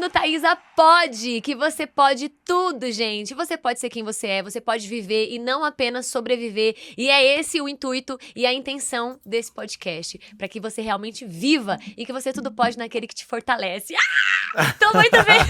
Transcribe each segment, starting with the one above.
no Thaisa Pode, que você pode tudo, gente. Você pode ser quem você é, você pode viver e não apenas sobreviver. E é esse o intuito e a intenção desse podcast, para que você realmente viva e que você tudo pode naquele que te fortalece. Tô muito feliz.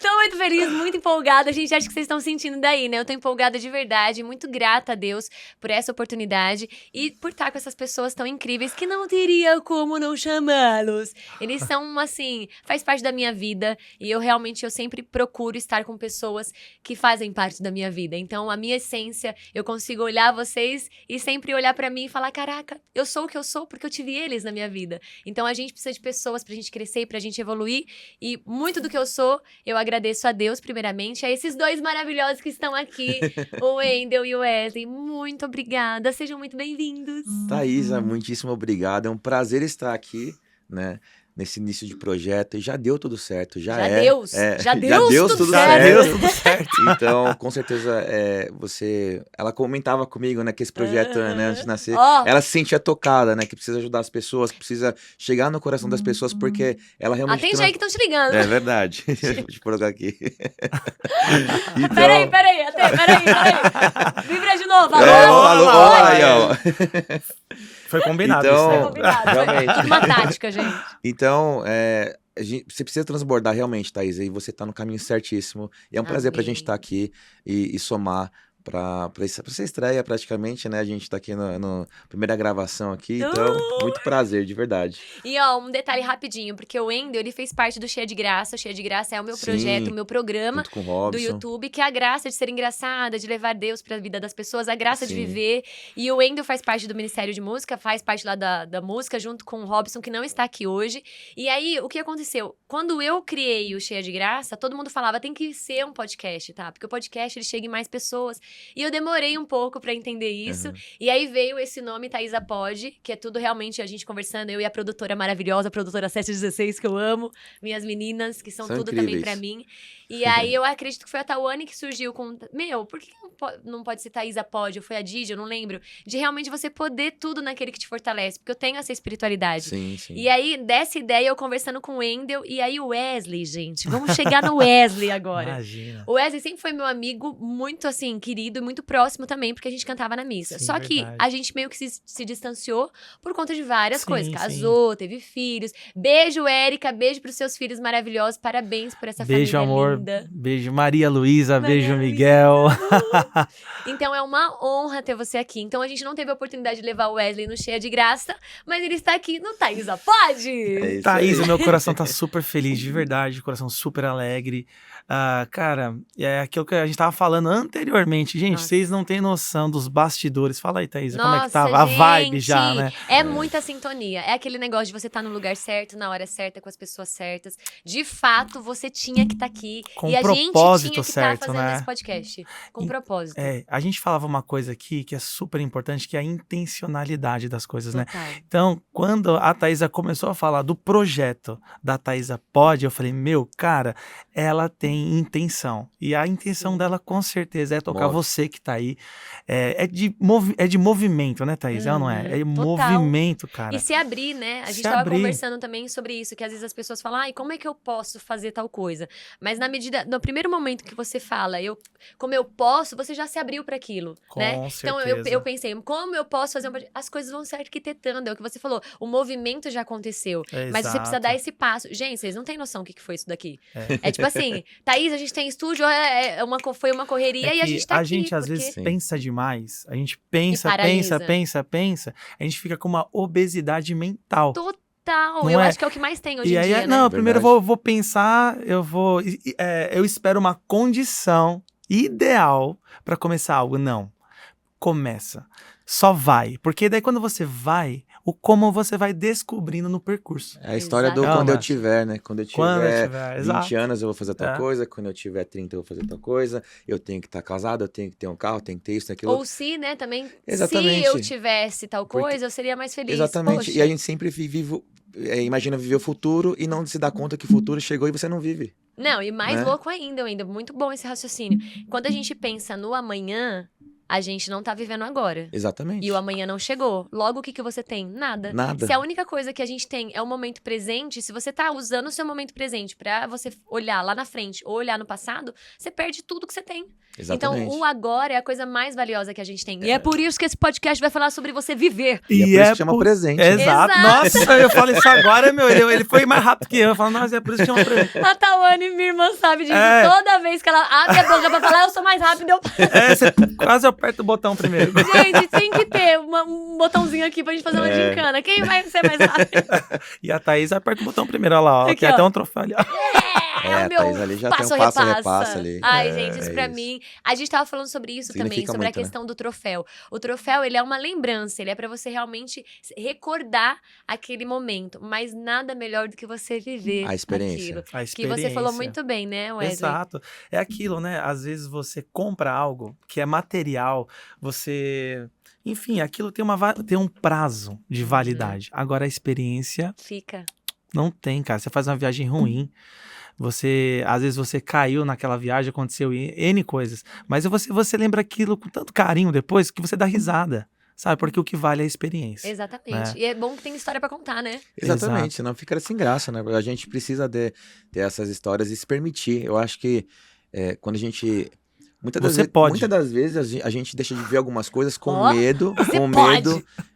Tô muito feliz, muito empolgada. Gente, acho que vocês estão sentindo daí, né? Eu tô empolgada de verdade, muito grata a Deus por essa oportunidade e por estar com essas pessoas tão incríveis que não teria como não chamá-los. Eles são, assim, faz parte da minha vida e eu sempre procuro estar com pessoas que fazem parte da minha vida. Então, a minha essência, eu consigo olhar vocês e sempre olhar pra mim e falar, caraca, eu sou o que eu sou porque eu tive eles na minha vida. Então, a gente precisa de pessoas pra gente crescer, pra gente evoluir e muito do que eu sou, eu agradeço a Deus, primeiramente, a esses dois maravilhosos que estão aqui, o Wendel e o Wesley. Muito obrigada, sejam muito bem-vindos. Thaisa, muitíssimo obrigado. É um prazer estar aqui, né? Nesse início de projeto. E já deu tudo certo. Já deu tudo certo. Então, com certeza, ela comentava comigo, né? Que esse projeto, né, antes de nascer, ela se sentia tocada, né? Que precisa ajudar as pessoas, que precisa chegar no coração das pessoas, porque ela realmente... Atende aí que estão te ligando. É verdade. Deixa eu colocar aqui. Então... Peraí. Vibra de novo. Alô. Aí, ó. Foi combinado então, isso, né? Foi combinado. Realmente. Tudo uma tática, gente. Então, você precisa transbordar realmente, Thaisa, e você tá no caminho certíssimo. E é um prazer pra gente estar aqui e somar pra essa estreia praticamente, né? A gente tá aqui na primeira gravação aqui, então, muito prazer, de verdade. E ó, um detalhe rapidinho, porque o Wendel, ele fez parte do Cheia de Graça. O Cheia de Graça é o meu projeto, o meu programa junto com o Robson. do YouTube, que é a graça de ser engraçada, de levar Deus pra vida das pessoas, a graça de viver. E o Wendel faz parte do Ministério de Música, faz parte lá da música, junto com o Robson, que não está aqui hoje. E aí, o que aconteceu? Quando eu criei o Cheia de Graça, todo mundo falava, tem que ser um podcast, tá? Porque o podcast, ele chega em mais pessoas. E eu demorei um pouco pra entender isso. E aí veio esse nome, Thaisa Pode, que é tudo realmente a gente conversando, eu e a produtora maravilhosa, a produtora 716, que eu amo, minhas meninas, que são tudo incríveis. também pra mim. E aí eu acredito que foi a Tawane que surgiu com, por que não pode ser Thaisa Pode? Ou foi a Didi, eu não lembro. De realmente você poder tudo naquele que te fortalece, porque eu tenho essa espiritualidade. Sim. E aí, dessa ideia, eu conversando com o Wendel, e aí o Wesley, gente, vamos chegar no Wesley agora. Imagina. O Wesley sempre foi meu amigo, muito assim, querido e muito próximo também, porque a gente cantava na missa. Sim, Só que verdade. a gente meio que se distanciou por conta de várias Sim, coisas. sim. Casou, teve filhos. Beijo, Érica, beijo pros seus filhos maravilhosos. Parabéns por essa Beijo, família amor. linda. Beijo, Maria Luísa. Maria Beijo, Luísa. Miguel. Então é uma honra ter você aqui. Então a gente não teve a oportunidade de levar o Wesley no Cheia de Graça, mas ele está aqui no Thaisa Pode! É isso Thaisa, aí. meu coração tá super feliz, de verdade, coração super alegre. Cara, é aquilo que a gente tava falando anteriormente. Gente, Nossa. vocês não têm noção dos bastidores. Fala aí, Thaisa, como é que Nossa, tava? A vibe gente, já, né? É muita sintonia. É aquele negócio de você estar no lugar certo, na hora certa, com as pessoas certas. De fato, você tinha que estar aqui. Com e a gente tinha propósito que estar certo, fazendo né? esse podcast. Com propósito. A gente falava uma coisa aqui que é super importante, que é a intencionalidade das coisas, né? Total. Então, quando a Thaisa começou a falar do projeto da Thaisa Pode, eu falei, cara, ela tem intenção. E a intenção dela, com certeza, é tocar você que tá aí. É de movimento, né, Thaisa? Ela não é? É Total. movimento, cara. E se abrir, né? A gente tava conversando também sobre isso, que às vezes as pessoas falam, como é que eu posso fazer tal coisa? Mas no primeiro momento que você fala, como eu posso, você já se abriu para aquilo, né? Então eu pensei, como eu posso fazer as coisas vão se arquitetando, é o que você falou, o movimento já aconteceu, mas você precisa dar esse passo. Gente, vocês não têm noção o que foi isso daqui. É tipo assim, Thaís, a gente tem estúdio, foi uma correria e a gente tá aqui. A gente às vezes pensa demais, a gente pensa, a gente fica com uma obesidade mental. Total, eu acho que é o que mais tem hoje em dia, né? Não, primeiro eu vou pensar, eu espero uma condição ideal pra começar algo. Não, começa, só vai, porque daí quando você vai, o como você vai descobrindo no percurso. É a história do quando eu tiver, né? Quando eu tiver 20 anos eu vou fazer tal coisa, quando eu tiver 30 eu vou fazer tal coisa, eu tenho que estar casado, eu tenho que ter um carro, tenho que ter isso, aquilo. Ou se, né, também, exatamente. Se eu tivesse tal coisa, eu seria mais feliz. Exatamente, Poxa. E a gente sempre imagina viver o futuro e não se dá conta que o futuro chegou e você não vive. Não, e mais louco ainda, muito bom esse raciocínio. Quando a gente pensa no amanhã, a gente não tá vivendo agora. Exatamente. E o amanhã não chegou. Logo, o que você tem? Nada. Se a única coisa que a gente tem é o momento presente, se você tá usando o seu momento presente pra você olhar lá na frente ou olhar no passado, você perde tudo que você tem. Exatamente. Então, o agora é a coisa mais valiosa que a gente tem. E é por isso que esse podcast vai falar sobre você viver. E é por isso que chama presente. Exato. Nossa, eu falo isso agora, meu. Ele foi mais rápido que eu falo, nossa, é por isso que chama presente. A Tawane, minha irmã, sabe disso. Toda vez que ela abre a boca pra falar, eu sou mais rápida. Você quase aperta o botão primeiro. Gente, tem que ter um botãozinho aqui pra gente fazer uma gincana. Quem vai ser mais rápido? E a Thaís aperta o botão primeiro, olha lá, ó. Aqui, tem até um troféu ali, ó. A Thaís ali já tem um passo-repassa ali. Ai, gente, isso pra mim... A gente tava falando sobre isso também, sobre a questão do troféu. O troféu, ele é uma lembrança, ele é pra você realmente recordar aquele momento. Mas nada melhor do que você viver a experiência. aquilo. Que você falou muito bem, né, Wesley? Exato. É aquilo, né? Às vezes você compra algo que é material, enfim, aquilo tem um prazo de validade. Agora, a experiência... Fica. Não tem, cara. Você faz uma viagem ruim. Às vezes você caiu naquela viagem, aconteceu N coisas. Mas você lembra aquilo com tanto carinho depois que você dá risada. Sabe? Porque o que vale é a experiência. Exatamente. Né? E é bom que tem história pra contar, né? Exatamente. Senão fica sem graça, né? A gente precisa ter essas histórias e se permitir. Eu acho que quando a gente... Muitas das vezes a gente deixa de ver algumas coisas com medo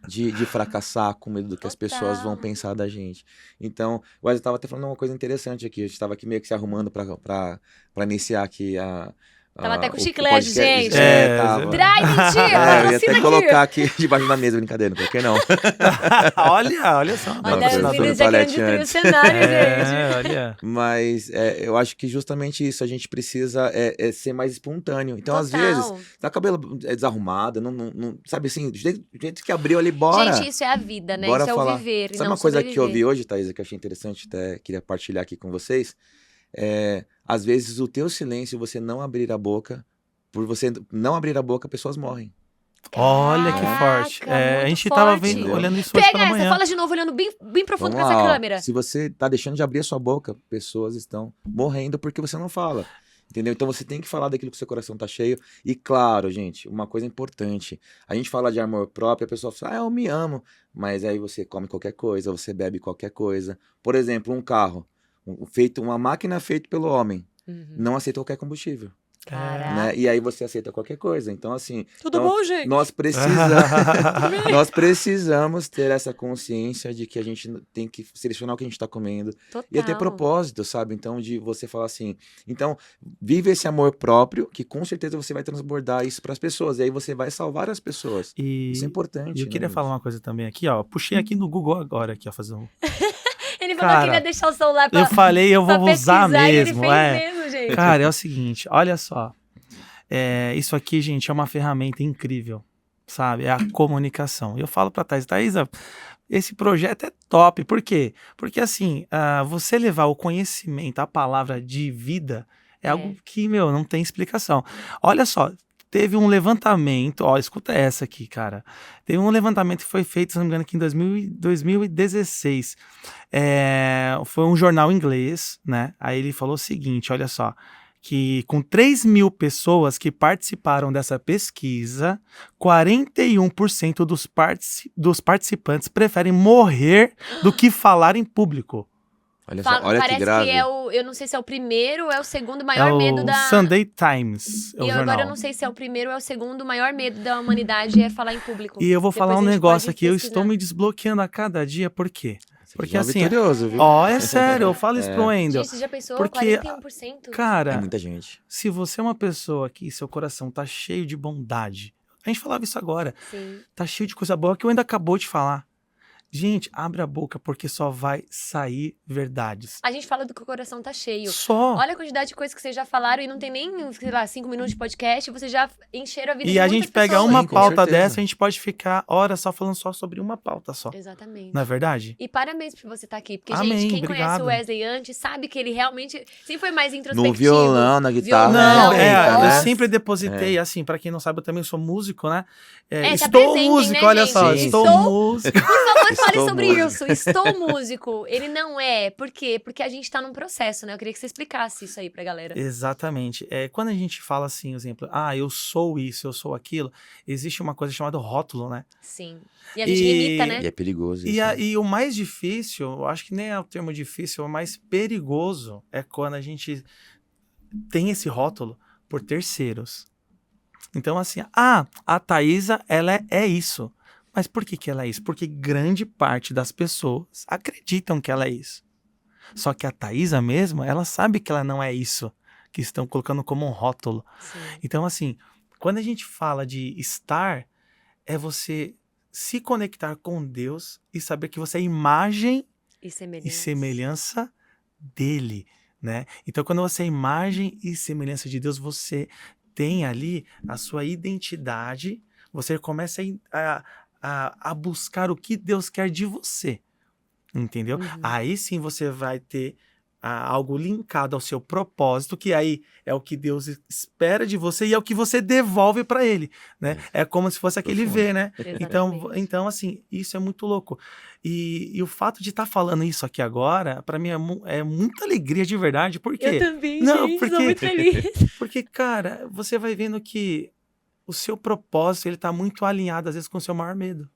de fracassar, com medo do que as pessoas vão pensar da gente. Então, o Wesley estava até falando uma coisa interessante aqui. A gente estava aqui meio que se arrumando para iniciar aqui Tava até com chiclete, gente. Tava. Dry, mentira. Eu ia até colocar aqui debaixo da mesa, brincadeira, por que não? olha só. Olha, os meninos já querem destruir o cenário, gente. Olha. Mas eu acho que justamente isso, a gente precisa ser mais espontâneo. Então, às vezes, tá o cabelo desarrumado, não sabe assim, do jeito que abriu ali, bora. Gente, isso é a vida, né? Bora isso falar. É o viver. Sabe uma coisa que eu vi hoje, Thaisa, que eu achei interessante, até queria partilhar aqui com vocês? Às vezes o teu silêncio, você não abrir a boca, por você não abrir a boca, pessoas morrem. Olha que forte. A gente tava olhando isso hoje pela manhã. Você fala de novo, olhando bem profundo pra essa câmera. Se você tá deixando de abrir a sua boca, pessoas estão morrendo porque você não fala. Entendeu? Então você tem que falar daquilo que o seu coração tá cheio. E claro, gente, uma coisa importante. A gente fala de amor próprio, a pessoa fala, eu me amo. Mas aí você come qualquer coisa, você bebe qualquer coisa. Por exemplo, um carro. Uma máquina feita pelo homem, não aceita qualquer combustível. Né? E aí você aceita qualquer coisa. Então, assim... Tudo bom, gente? Nós precisamos ter essa consciência de que a gente tem que selecionar o que a gente está comendo. Total. E ter propósito, sabe? Então, de você falar assim... Então, vive esse amor próprio, que com certeza você vai transbordar isso para as pessoas. E aí você vai salvar as pessoas. Isso é importante. E eu queria falar uma coisa também aqui, ó. Puxei aqui no Google agora, aqui, ó, fazer um... Ele falou que queria deixar o celular pra eu falei, eu vou usar mesmo. Ele fez mesmo, gente. Cara, é o seguinte, olha só. Isso aqui, gente, é uma ferramenta incrível, sabe? É a comunicação. E eu falo pra Thaisa, esse projeto é top. Por quê? Porque, assim, você levar o conhecimento, a palavra de vida, é algo que, não tem explicação. Olha só. Teve um levantamento, escuta essa aqui, cara. Teve um levantamento que foi feito, se não me engano, aqui em 2016. Foi um jornal inglês, né? Aí ele falou o seguinte, olha só, que com 3.000 pessoas que participaram dessa pesquisa, 41% dos participantes preferem morrer do que falar em público. Olha só, olha parece que grave. Eu não sei se é o primeiro ou é o segundo maior medo da... Sunday Times, E agora eu não sei se é o primeiro ou é o segundo maior medo da humanidade é falar em público. E eu vou falar um negócio aqui, eu estou me desbloqueando a cada dia, por quê? Porque assim, viu? É sério, eu falo isso pro Wendel. Gente, você já pensou? Porque, 41%? Cara, é muita gente. Se você é uma pessoa que seu coração tá cheio de bondade, a gente falava isso agora, tá cheio de coisa boa que eu ainda acabou de falar. Gente, abre a boca porque só vai sair verdades. A gente fala do que o coração tá cheio. Só. Olha a quantidade de coisas que vocês já falaram e não tem nem, sei lá, 5 minutos de podcast, vocês já encheram a vida de E a muitas gente pega pessoas. uma pauta dessa, a gente pode ficar horas só falando só sobre uma pauta só. Exatamente. Não é verdade? E parabéns por você estar aqui, porque, Amém, gente, quem obrigado. conhece o Wesley antes sabe que ele realmente sempre foi mais introspectivo. No violão, na guitarra. Não, né? eu sempre depositei, assim, pra quem não sabe, eu também sou músico, né? se Estou apresentem, músico, né, olha gente? só, Sim, estou sim. músico. Por favor, se fale sobre isso. Estou músico. Ele não é. Por quê? Porque a gente tá num processo, né? Eu queria que você explicasse isso aí pra galera. Exatamente. Quando a gente fala assim, exemplo, eu sou isso, eu sou aquilo, existe uma coisa chamada rótulo, né? Sim. E a gente limita, né? E é perigoso isso. E o mais difícil, eu acho que nem é o termo difícil, o mais perigoso é quando a gente tem esse rótulo por terceiros. Então, assim, a Thaisa, ela é isso. Mas por que ela é isso? Porque grande parte das pessoas acreditam que ela é isso. Só que a Thaisa mesmo, ela sabe que ela não é isso, que estão colocando como um rótulo. Sim. Então, assim, quando a gente fala de estar, é você se conectar com Deus e saber que você é imagem e semelhança dele, né? Então, quando você é imagem e semelhança de Deus, você tem ali a sua identidade, você começa a buscar o que Deus quer de você, entendeu? Aí sim você vai ter algo linkado ao seu propósito, que aí é o que Deus espera de você e é o que você devolve para ele, né? É como se fosse aquele V, né? Então, assim, isso é muito louco. E o fato de estar falando isso aqui agora, para mim é muita alegria de verdade, porque... Eu também, gente, sou muito feliz. Porque, cara, você vai vendo que o seu propósito, ele tá muito alinhado, às vezes, com o seu maior medo.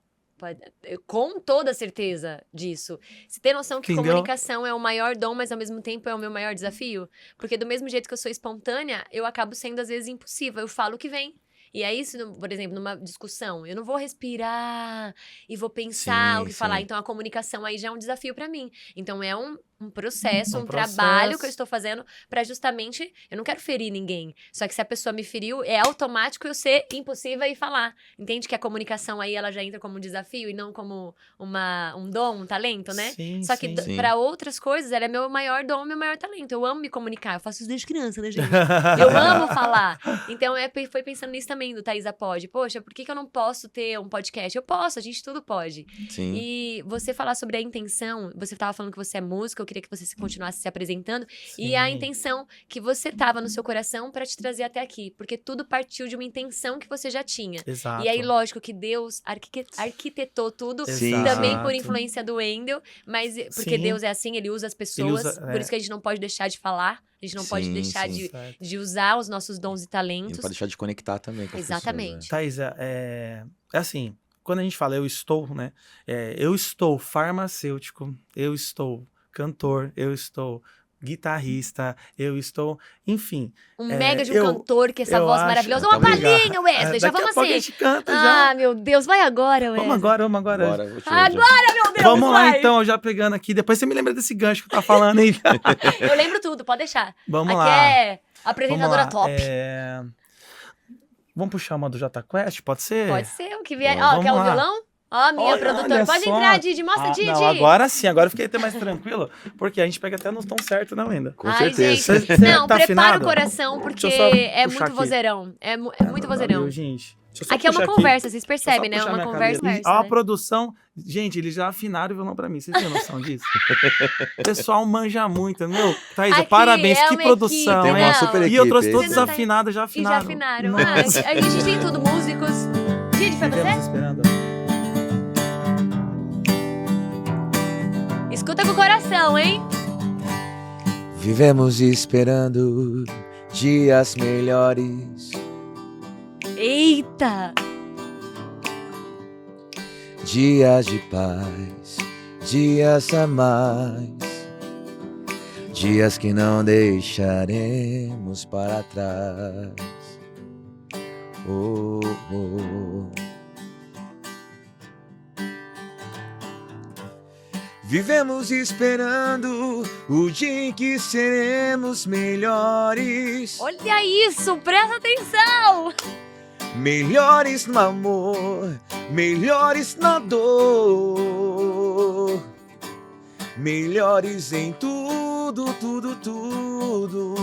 Com toda certeza disso. Você tem noção que comunicação é o maior dom, mas ao mesmo tempo é o meu maior desafio? Porque do mesmo jeito que eu sou espontânea, eu acabo sendo às vezes impulsiva. Eu falo o que vem. E é isso, por exemplo, numa discussão. Eu não vou respirar e vou pensar o que falar. Então a comunicação aí já é um desafio pra mim. Então é um processo, um trabalho que eu estou fazendo pra justamente... Eu não quero ferir ninguém. Só que se a pessoa me feriu, é automático eu ser impulsiva e falar. Entende que a comunicação aí, ela já entra como um desafio e não como um dom, um talento, né? Só que pra outras coisas, ela é meu maior dom, meu maior talento. Eu amo me comunicar. Eu faço isso desde criança, né, gente? Eu amo falar. Então, foi pensando nisso também, do Thaisa Pode. Poxa, por que eu não posso ter um podcast? Eu posso, a gente tudo pode. Sim. E você falar sobre a intenção, você tava falando que você é música, eu queria que você continuasse se apresentando. E a intenção que você tava no seu coração pra te trazer até aqui. Porque tudo partiu de uma intenção que você já tinha. Exato. E aí, lógico que Deus arquitetou tudo, também por influência do Wendel, mas porque Deus é assim, ele usa as pessoas, por isso que a gente não pode deixar de falar, a gente não pode deixar de usar os nossos dons e talentos. E não pode deixar de conectar também com as Exatamente. pessoas, Thaisa, é assim, quando a gente fala eu estou, né? Eu estou farmacêutico, eu estou cantor, eu estou guitarrista, eu estou, enfim. Mega de um cantor, que essa voz maravilhosa. Uma palhinha, Wesley, já vamos assim. A gente canta já. Meu Deus, vai agora, Wesley. Vamos agora. Agora, meu Deus, vamos lá, então, já pegando aqui. Depois você me lembra desse gancho que eu tava falando aí. Eu lembro tudo, pode deixar. Vamos lá. Aqui é apresentadora top. Vamos puxar uma do Jota Quest, pode ser? Pode ser, o que vier. Quer o violão? Minha produtora. Pode entrar, Didi. Mostra, Didi. Não, agora sim. Agora eu fiquei até mais tranquilo. Porque a gente pega até no tom certo, não, ainda. Com certeza. Gente, não, tá prepara afinado? O coração, porque é muito vozeirão. É muito vozeirão. Valeu, gente. Aqui é uma conversa, vocês percebem, né? Uma conversa. A produção... Gente, eles já afinaram o violão pra mim. Vocês têm noção disso? O pessoal manja muito. Meu, Thaisa, parabéns. Que produção, tem uma super equipe. E eu trouxe todos desafinados, já afinaram. E já afinaram. A gente tem tudo, músicos. Didi, foi você? Esperando. Escuta com o coração, hein? Vivemos esperando dias melhores. Eita! Dias de paz, dias a mais, dias que não deixaremos para trás. Oh, oh. Vivemos esperando o dia em que seremos melhores. Olha isso, presta atenção! Melhores no amor, melhores na dor, melhores em tudo, tudo, tudo.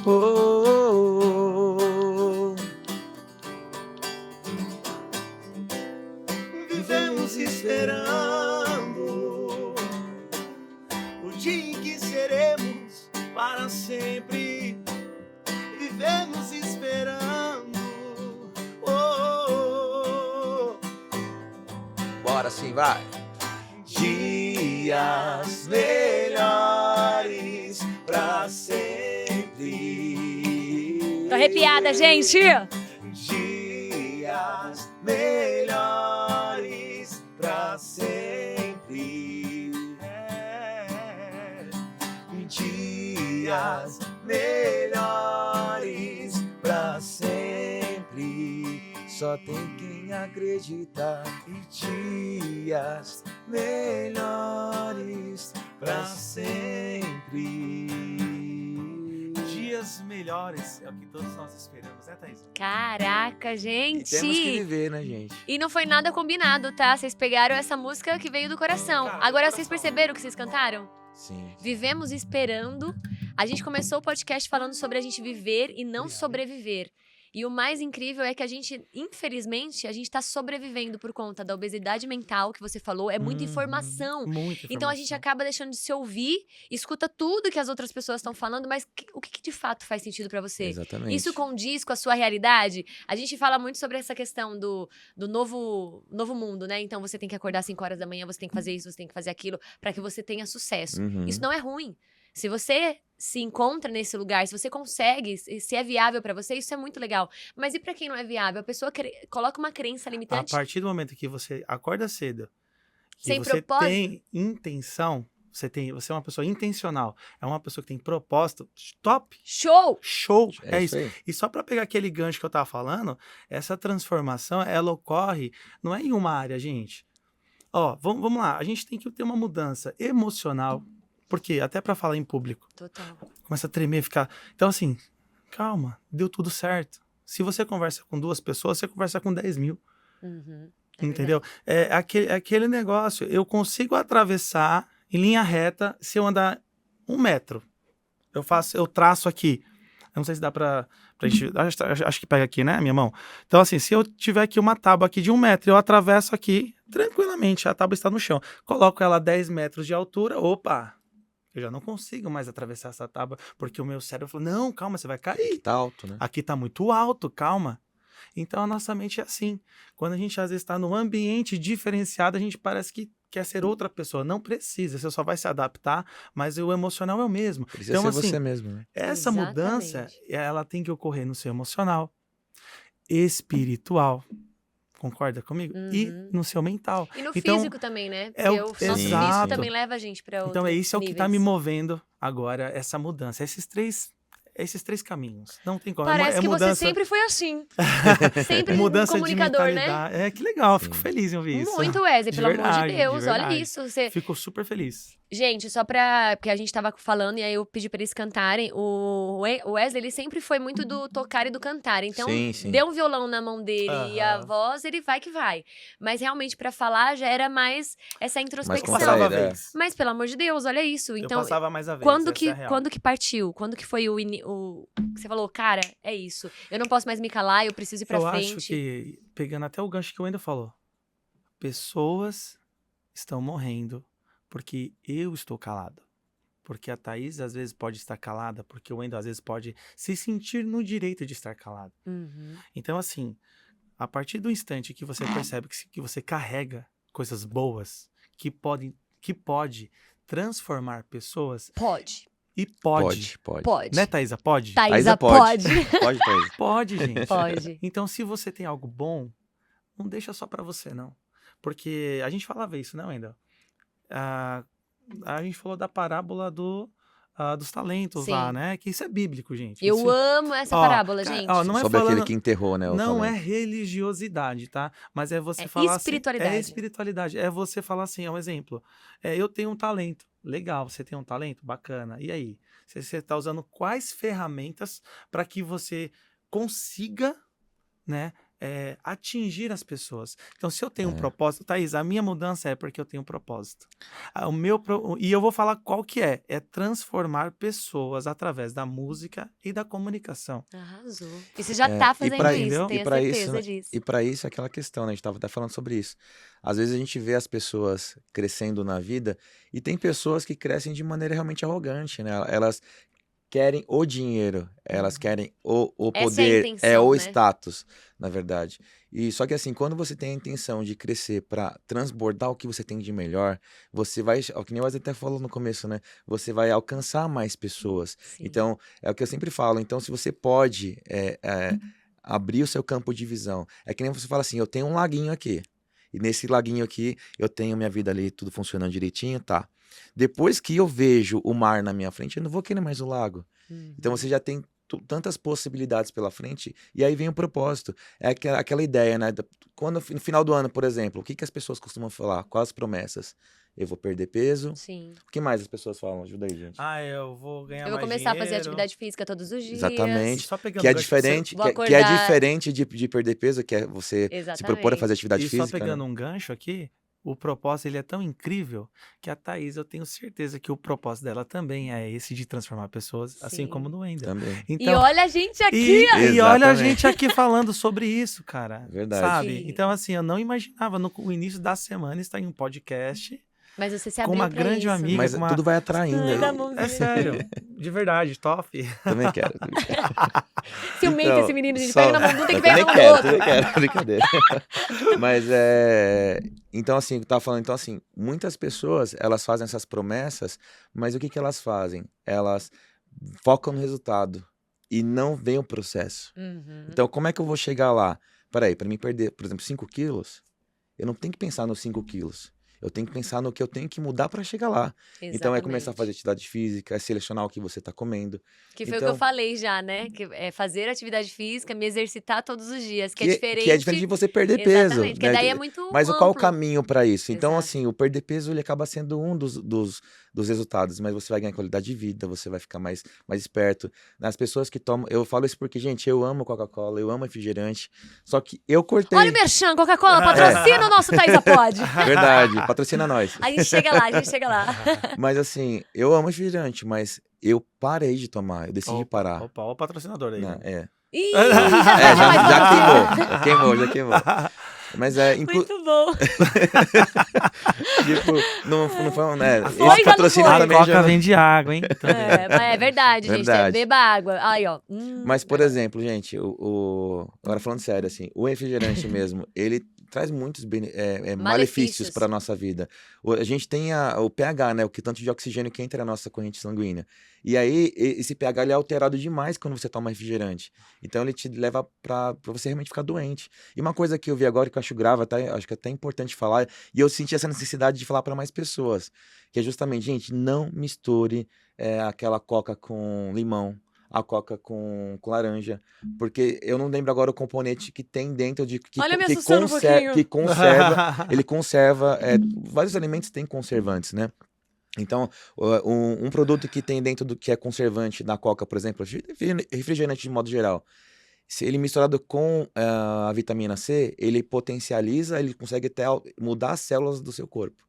Oh, oh, oh. Vivemos esperando o dia em que seremos para sempre. Vivemos esperando. Bora sim, vai. dias melhores pra sempre. Tô arrepiada, gente! Dias melhores pra sempre. Dias melhores pra sempre. Só tem quem acredita. E dias melhores pra sempre. Dias melhores é o que todos nós esperamos, né, Thaís? Caraca, gente! E temos que viver, né, gente? E não foi nada combinado, tá? Vocês pegaram essa música que veio do coração. Agora, vocês perceberam o que vocês cantaram? Sim. Vivemos esperando. A gente começou o podcast falando sobre a gente viver e não sobreviver. E o mais incrível é que a gente, infelizmente, a gente tá sobrevivendo por conta da obesidade mental que você falou. É muita informação. Muita informação. Então a gente acaba deixando de se ouvir, escuta tudo que as outras pessoas estão falando, mas o que de fato faz sentido pra você? Exatamente. Isso condiz com a sua realidade? A gente fala muito sobre essa questão do novo mundo, né? Então você tem que acordar às 5 horas da manhã, você tem que fazer isso, você tem que fazer aquilo, pra que você tenha sucesso. Isso não é ruim. Se você se encontra nesse lugar, se você consegue, se é viável pra você, isso é muito legal. Mas e pra quem não é viável? A pessoa coloca uma crença limitante. A partir do momento que você acorda cedo, que Sem você propósito? tem intenção, você é uma pessoa intencional, é uma pessoa que tem propósito, top, Show! show, é isso isso. aí. E só pra pegar aquele gancho que eu tava falando, essa transformação, ela ocorre, não é em uma área, gente. Ó, vamos lá, a gente tem que ter uma mudança emocional, porque até pra falar em público, Total. começa a tremer, ficar... Então, assim, calma, deu tudo certo. Se você conversa com 2 pessoas, você conversa com 10 mil. Uhum. Entendeu? É aquele negócio, eu consigo atravessar em linha reta se eu andar 1 metro. Eu traço aqui. Eu não sei se dá pra gente... Acho que pega aqui, né, minha mão? Então, assim, se eu tiver aqui uma tábua aqui de 1 metro, eu atravesso aqui tranquilamente, a tábua está no chão. Coloco ela a 10 metros de altura, opa... Eu já não consigo mais atravessar essa tábua, porque o meu cérebro falou, não, calma, você vai cair. Aqui tá alto, né? Aqui tá muito alto, calma. Então a nossa mente é assim. Quando a gente às vezes está num ambiente diferenciado, a gente parece que quer ser outra pessoa. Não precisa, você só vai se adaptar, mas o emocional é o mesmo. Precisa então, ser assim, você mesmo, né? essa Exatamente. mudança, ela tem que ocorrer no seu emocional, espiritual. Concorda comigo? E no seu mental. E no então, físico também, né? é o- Porque o nosso Exato. físico também leva a gente pra outros Então é isso que tá me níveis. movendo agora, essa mudança. Esses três caminhos. Não tem como. Parece que mudança, você sempre foi assim. Sempre mudança um comunicador, de né? mentalidade. É, que legal, Sim. fico feliz em ouvir isso. Muito, Wesley, pelo amor verdade, de Deus. Olha verdade. isso. Você... Fico super feliz. Gente, só porque a gente tava falando e aí eu pedi pra eles cantarem. O Wesley, ele sempre foi muito do tocar e do cantar. Então, Sim, sim. deu um violão na mão dele e a Aham. voz, ele vai que vai. Mas realmente, pra falar, já era mais essa introspecção. Passava a contraído, é. vez. Mas, pelo amor de Deus, olha isso. Eu Então, passava mais a vez. quando essa é a real. que partiu? Quando que foi o que você falou, cara, é isso. Eu não posso mais me calar, eu preciso ir pra Eu frente. acho que, pegando até o gancho que o Wendel falou, pessoas estão morrendo porque eu estou calado. Porque a Thaís às vezes pode estar calada, porque o Wendel às vezes pode se sentir no direito de estar calado. Uhum. Então, assim, a partir do instante que você percebe que você carrega coisas boas que pode transformar pessoas, Pode. e pode. Pode. Né, Thaísa? Pode? Thaísa pode. pode. Pode, Thaís. Pode, gente. Pode. Então, se você tem algo bom, não deixa só pra você, não. Porque a gente falava isso, né, Wendel? A gente falou da parábola dos talentos Sim. lá, né? Que isso é bíblico, gente. Eu Isso, amo essa ó, parábola, cara, gente. ó, não é Sobre aquele falando- que enterrou, né? o Não é talento. religiosidade, tá? Mas é você É falar espiritualidade. assim... É espiritualidade. É você falar assim, é um exemplo. Eu tenho um talento. Legal, você tem um talento? Bacana. E aí? Você está usando quais ferramentas para que você consiga, né, atingir as pessoas? Então, se eu tenho um propósito... Thaís, a minha mudança é porque eu tenho um propósito. E eu vou falar qual que é. É transformar pessoas através da música e da comunicação. Arrasou. E você já tá fazendo pra- isso, entendeu? tenho E pra certeza isso, né? disso. E para isso é aquela questão, né? A gente estava até falando sobre isso. Às vezes a gente vê as pessoas crescendo na vida e tem pessoas que crescem de maneira realmente arrogante, né? Elas querem o dinheiro, elas querem o Essa é a poder, intenção, o né? status, na verdade. E só que assim, quando você tem a intenção de crescer para transbordar o que você tem de melhor, você vai, o que nem o Wesley até falou no começo, né? Você vai alcançar mais pessoas. Sim. Então, é o que eu sempre falo. Então, se você pode abrir o seu campo de visão, é que nem você fala assim, eu tenho um laguinho aqui. E nesse laguinho aqui, eu tenho minha vida ali, tudo funcionando direitinho, tá? Depois que eu vejo o mar na minha frente, eu não vou querer mais o lago. Então você já tem tantas possibilidades pela frente, e aí vem o propósito. É aquela ideia, né? Quando, no final do ano, por exemplo, o que as pessoas costumam falar? Quais as promessas? Eu vou perder peso. Sim. O que mais as pessoas falam? Ajuda aí, gente. Eu vou ganhar mais Eu vou começar dinheiro. a fazer atividade física todos os dias. Exatamente. Só pegando Que é gancho, diferente, Vou que é acordar- diferente de perder peso, que é você se propor a fazer atividade E física. só pegando né? um gancho aqui, o propósito ele é tão incrível que a Thaís, eu tenho certeza que o propósito dela também é esse de transformar pessoas, assim Sim. como no Wendel. Também. E Então, olha a gente aqui, ó. e olha a Exatamente. gente aqui falando sobre isso, cara. Verdade. Sabe? Sim. Então, assim, eu não imaginava no início da semana estar em um podcast Mas você se com abriu uma pra grande isso, amiga. né? Mas com uma... tudo vai atraindo. Ai, aí. dá a mãozinha. É sério, de verdade, top. Também quero. Ciumento Então, esse menino, gente. só- Pega na mão de um, tem que eu pegar na também mão do quero, outro. também quero, brincadeira. Mas então assim, eu tava falando, então assim, muitas pessoas, elas fazem essas promessas, mas o que elas fazem? Elas focam no resultado e não veem o processo. Uhum. Então, como é que eu vou chegar lá? Peraí, para mim perder, por exemplo, 5 quilos, eu não tenho que pensar nos 5 quilos. Eu tenho que pensar no que eu tenho que mudar para chegar lá. Então é começar a fazer atividade física, é selecionar o que você tá comendo. Que foi o que Então- eu falei já, né? Que é fazer atividade física, me exercitar todos os dias, que é Que diferente. é diferente de você perder peso. Exatamente, porque né? daí é muito Mas qual o amplo. caminho para isso? Então, Exato. assim, o perder peso ele acaba sendo um dos resultados, mas você vai ganhar qualidade de vida, você vai ficar mais esperto. As pessoas que tomam. Eu falo isso porque, gente, eu amo Coca-Cola, eu amo refrigerante, só que eu cortei. Olha o Merchan, Coca-Cola, patrocina o nosso Thaisa Pod. Verdade, patrocina nós. A gente chega lá, a gente chega lá. Mas assim, eu amo refrigerante, mas eu parei de tomar, eu decidi parar. Opa, ó o patrocinador aí. Né? né? É. Ih, Já queimou, já queimou. Mas Muito bom. tipo, não foi, né? Foi, Esse já não patrocínio foi. A também Coca já... vem de água, hein? Também. É verdade, gente. Verdade. Beba água. Aí, ó. Mas, por exemplo, gente, agora falando sério, assim, o refrigerante mesmo, ele traz muitos malefícios para nossa vida. A gente tem o pH, né? O que tanto de oxigênio que entra na nossa corrente sanguínea. E aí, esse pH ele é alterado demais quando você toma refrigerante. Então, ele te leva para você realmente ficar doente. E uma coisa que eu vi agora que eu acho grave, acho que é até importante falar, e eu senti essa necessidade de falar para mais pessoas, que é justamente, gente, não misture aquela coca com limão, a coca com laranja, porque eu não lembro agora o componente que tem dentro de Olha, me assustando um pouquinho. que conserva, ele conserva, vários alimentos têm conservantes, né? Então, um produto que tem dentro do que é conservante na coca, por exemplo, refrigerante de modo geral, se ele misturado com a vitamina C, ele potencializa, ele consegue até mudar as células do seu corpo.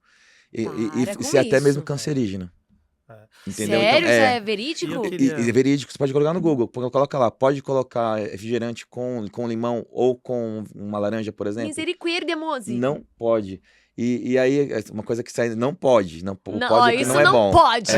E ser até mesmo cancerígeno. Entendeu? Sério? Então, Isso é verídico? E é verídico, você pode colocar no Google, coloca lá, pode colocar refrigerante com limão ou com uma laranja, por exemplo. Misericórdia, mozi. Não pode. E aí, uma coisa que sai, não pode. Não pode, isso não é bom. pode.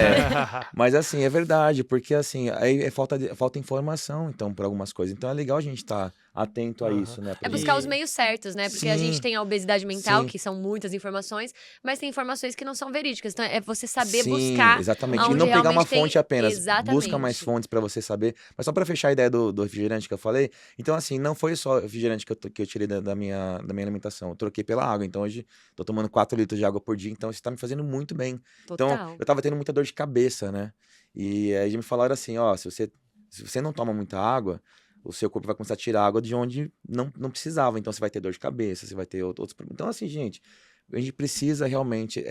Mas assim, é verdade, porque assim, aí falta informação, então, por algumas coisas. Então é legal a gente estar atento a isso, né? É buscar os meios certos, né? Porque a gente tem a obesidade mental, que são muitas informações, mas tem informações que não são verídicas. Então é você saber buscar. Exatamente. E onde não pegar uma realmente tem- fonte apenas. Exatamente. Busca mais fontes para você saber. Mas só para fechar a ideia do refrigerante que eu falei, então assim, não foi só o refrigerante que eu tirei da minha alimentação. Eu troquei pela água. Então hoje tô tomando 4 litros de água por dia, então isso tá me fazendo muito bem. Total. Então eu tava tendo muita dor de cabeça, né? E aí me falaram assim, ó, se você não toma muita água, o seu corpo vai começar a tirar água de onde não precisava. Então você vai ter dor de cabeça, você vai ter outros problemas. Então assim, gente, a gente precisa realmente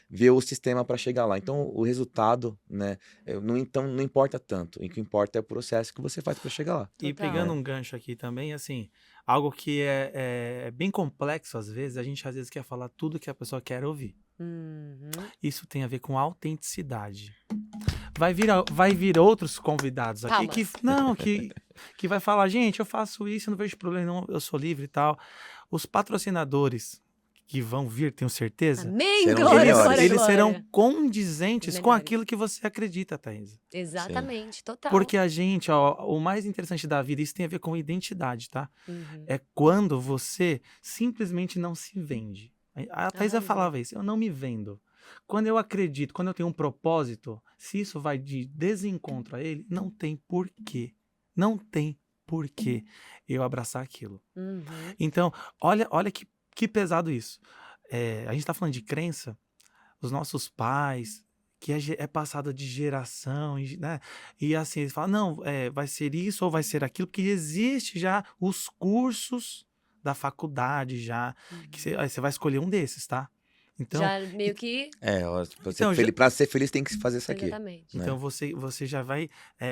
ver o sistema para chegar lá. Então o resultado, né, não importa tanto. O que importa é o processo que você faz para chegar lá. E pegando um gancho aqui também, assim, algo que é bem complexo às vezes vezes quer falar tudo que a pessoa quer ouvir. Isso tem a ver com autenticidade. Vai vir outros convidados aqui que vai falar, gente, eu faço isso, eu não vejo problema, não, eu sou livre e tal. Os patrocinadores que vão vir, tenho certeza. Amém, Serão glória, melhores. glória, Eles glória. serão condizentes com Melhores. aquilo que você acredita, Thaisa. Exatamente, total. Porque a gente, ó, o mais interessante da vida, isso tem a ver com identidade, tá? Uhum. É quando você simplesmente não se vende. A Thaisa falava isso, eu não me vendo. Quando eu acredito, quando eu tenho um propósito, se isso vai de desencontro a ele, não tem porquê. Não tem porquê eu abraçar aquilo. Uhum. Então, olha que pesado isso. A gente tá falando de crença, os nossos pais, que é passado de geração, né? E assim, eles falam, não, vai ser isso ou vai ser aquilo, porque existe já os cursos da faculdade já, que você vai escolher um desses, tá? Então, Já meio que... Pra ser feliz tem que fazer isso aqui. Exatamente. Então você já vai,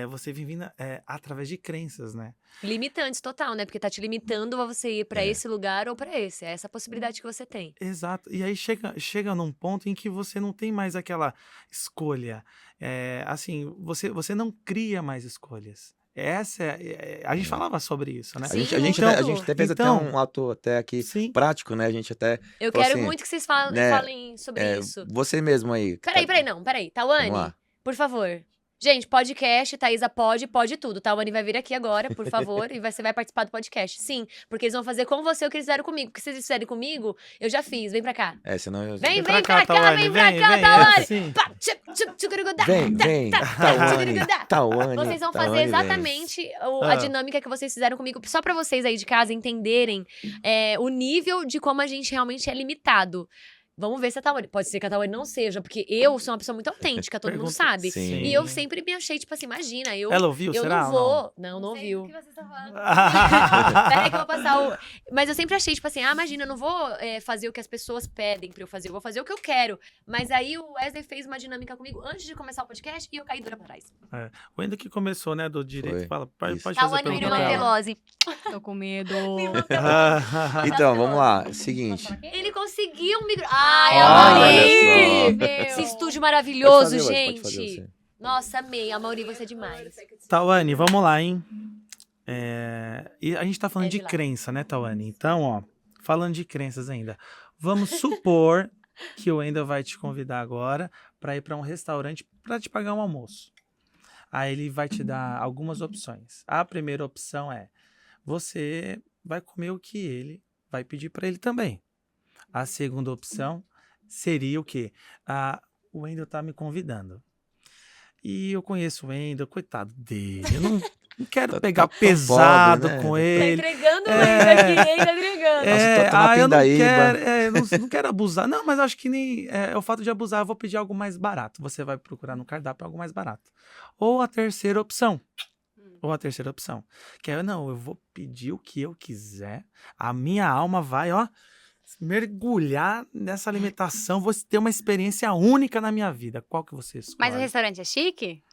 você vive através de crenças, né? Limitantes total, né? Porque tá te limitando a você ir pra esse lugar ou pra esse. É essa possibilidade que você tem. Exato. E aí chega num ponto em que você não tem mais aquela escolha. Assim, você não cria mais escolhas. A gente falava sobre isso, né? A gente até fez até um ato até aqui prático, né? A gente até eu quero muito que vocês falem sobre isso. Você mesmo aí. Peraí. Tawane, por favor. Gente, podcast, Thaisa pode tudo. Tawane vai vir aqui agora, por favor, e você vai participar do podcast. Sim, porque eles vão fazer com você o que eles fizeram comigo. Porque se eles fizerem comigo, eu já fiz. Vem pra cá. Senão eu... Vem pra cá, Tawane. Vem. Tawane. Vocês vão fazer exatamente a dinâmica que vocês fizeram comigo, só pra vocês aí de casa entenderem o nível de como a gente realmente é limitado. Vamos ver se a Tawane... Pode ser que a Tawane não seja, porque eu sou uma pessoa muito autêntica, todo mundo sabe. Sim. E eu sempre me achei, tipo assim, imagina, Ela ouviu, eu será? não vou... Não ouviu. O que você tá falando? Peraí que eu vou passar o... Mas eu sempre achei, tipo assim, imagina, eu não vou fazer o que as pessoas pedem pra eu fazer, eu vou fazer o que eu quero. Mas aí o Wesley fez uma dinâmica comigo antes de começar o podcast e eu caí dura pra trás. O ainda que começou, né, do direito, fala, pode fazer Tawane pergunta virou pra ela. Mantelose. Tô com medo. Então, vamos lá. Seguinte. Ele conseguiu um micro... Olha Amaury! só. Esse estúdio maravilhoso, Pode fazer, gente. pode fazer você. Nossa, amei. Amaury, você é demais. Tawane, vamos lá, hein? E a gente tá falando de lá. crença, né, Tawane? Então, ó, falando de crenças ainda. Vamos supor que o Wendel vai te convidar agora para ir para um restaurante para te pagar um almoço. Aí ele vai te dar algumas opções. A primeira opção é: você vai comer o que ele vai pedir para ele também. A segunda opção seria o quê? O Wendel tá me convidando. E eu conheço o Wendel, coitado dele. Eu não quero pegar pesado pobre, né? com ele. Tá entregando ele aqui, hein? Tá entregando. Eu não quero abusar. Não, mas acho que nem o fato de abusar, eu vou pedir algo mais barato. Você vai procurar no cardápio algo mais barato. Ou a terceira opção. Que é, eu vou pedir o que eu quiser. A minha alma vai, ó, mergulhar nessa alimentação. Vou ter uma experiência única na minha vida. Qual que você escolhe? Mas o restaurante é chique?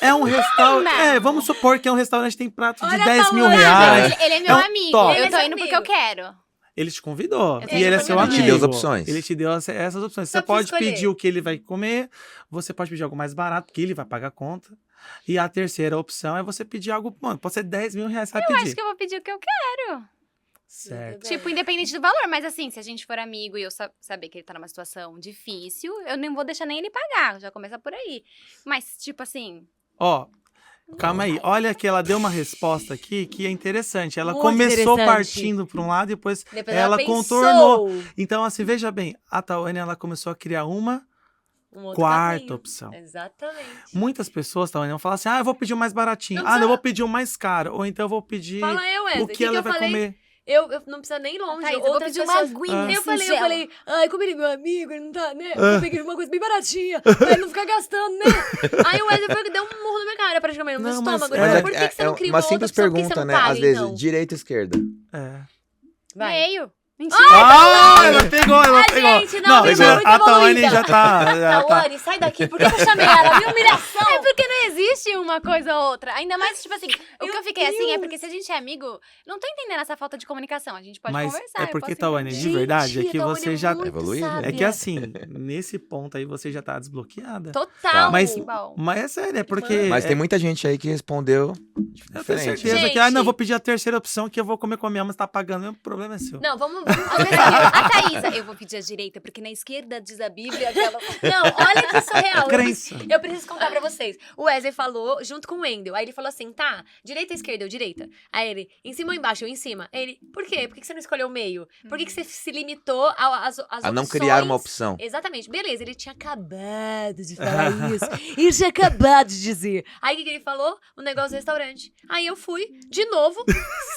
É um restaurante. Vamos supor que é um restaurante que tem prato de 10 mil Tawane. reais. Ele é meu amigo. top. Eu tô indo porque eu quero. Ele te convidou. Eu E ele é seu amigo. Ele te deu as opções. Ele te deu essas opções. Só Você pode escolher. pedir o que ele vai comer. Você pode pedir algo mais barato, porque ele vai pagar a conta. E a terceira opção é você pedir algo... Mano, pode ser 10 mil reais, você vai Eu pedir. acho que eu vou pedir o que eu quero. Certo. Tipo, independente do valor. Mas assim, se a gente for amigo e eu saber que ele tá numa situação difícil, eu nem vou deixar nem ele pagar. Já começa por aí. Mas, tipo assim... Ó, calma aí. Olha que ela deu uma resposta aqui que é interessante. Ela Muito começou interessante. partindo para um lado e depois ela pensou. contornou. Então, assim, veja bem. A Tawane, ela começou a criar uma Um outro quarta caminho. opção. Exatamente. Muitas pessoas, Tawane, vão falar assim, eu vou pedir o mais baratinho. Não Eu vou pedir o mais caro. Ou então eu vou pedir Fala aí, Wesley. o que ela eu vai falei? comer. Eu não precisa nem ir longe. Thaís, eu vou Outras pedir uma pessoas... aguinha Eu falei, singela. ai, como ele é meu amigo, ele não tá, né? Eu peguei uma coisa bem baratinha, pra ele não ficar gastando, né? Aí o Wesley deu um murro na minha cara, praticamente, no meu Não, mas estômago. é- Mas por que você não cria uma outra simples opção? Por que você pergunta, não né? paga, Às vezes, então? direita e esquerda. É. Vai. Meio. Mentira. Ela pegou, ela gente, não, muito a Tawane evoluída. já tá. Tawane, sai daqui, por que eu chamei ela? Que humilhação! É porque não existe uma coisa ou outra. Ainda mais, tipo assim, o que eu fiquei assim é porque se a gente é amigo, não tô entendendo essa falta de comunicação. A gente pode Mas conversar. é porque, eu posso Tawane, entender. de verdade, é Gente, que a Tawane você já. muito evoluída. sábia. É que assim, nesse ponto aí você já tá desbloqueada. Total. Mas, Que bom. mas é sério, é porque. Mas tem muita gente aí que respondeu Eu tenho diferente. certeza né? que, não, vou pedir a terceira opção que eu vou comer com a minha mãe, mas tá pagando, o problema é seu. Não, vamos A Thaísa, eu vou pedir a direita, porque na esquerda diz a Bíblia aquela... Não, olha que surreal. Crença. Eu preciso contar pra vocês. O Wesley falou junto com o Wendel. Aí ele falou assim, tá, direita ou esquerda? Eu, direita. Aí ele, em cima ou embaixo? Eu, em cima. Aí ele, por quê? Por que você não escolheu o meio? Por que você se limitou às opções? A não criar uma opção. Exatamente. Beleza, ele tinha acabado de falar isso. Ele tinha acabado de dizer. Aí o que ele falou? O negócio do restaurante. Aí eu fui, de novo,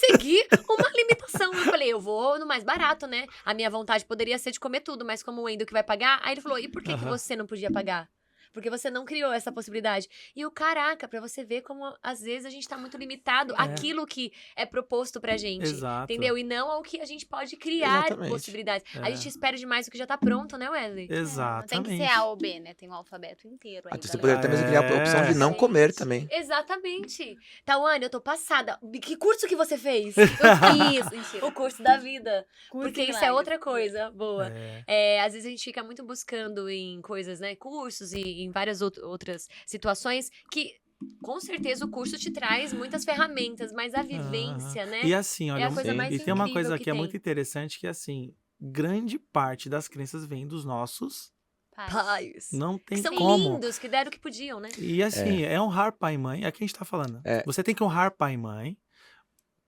seguir uma limitação. Eu falei, eu vou no mais barato, né? A minha vontade poderia ser de comer tudo, mas como o Wendel que vai pagar... Aí ele falou, e por que você não podia pagar? Porque você não criou essa possibilidade. E o caraca, pra você ver como às vezes a gente tá muito limitado àquilo que é proposto pra gente. Exato. Entendeu? E não ao que a gente pode criar Exatamente. possibilidades. A É. gente espera demais o que já tá pronto, né, Wesley? Não Exatamente. tem que ser A ou B, né? Tem um alfabeto inteiro ainda. Você né? poderia até mesmo criar a opção de não Gente. comer também. Exatamente. Tawane, eu tô passada. Que curso que você fez? Eu fiz. Mentira. O curso da vida. Curso Porque de isso é milagres. outra coisa boa. É. Às vezes a gente fica muito buscando em coisas, né? Cursos e em várias outras situações que, com certeza, o curso te traz muitas ferramentas, mas a vivência, né? E assim, é olha, a coisa mais e tem uma incrível coisa que que é tem. muito interessante, que assim, grande parte das crenças vem dos nossos, Pais. não Que tem são como. lindos, que deram o que podiam, né? E assim, é honrar pai e mãe, é o que a gente tá falando. É. Você tem que honrar pai e mãe.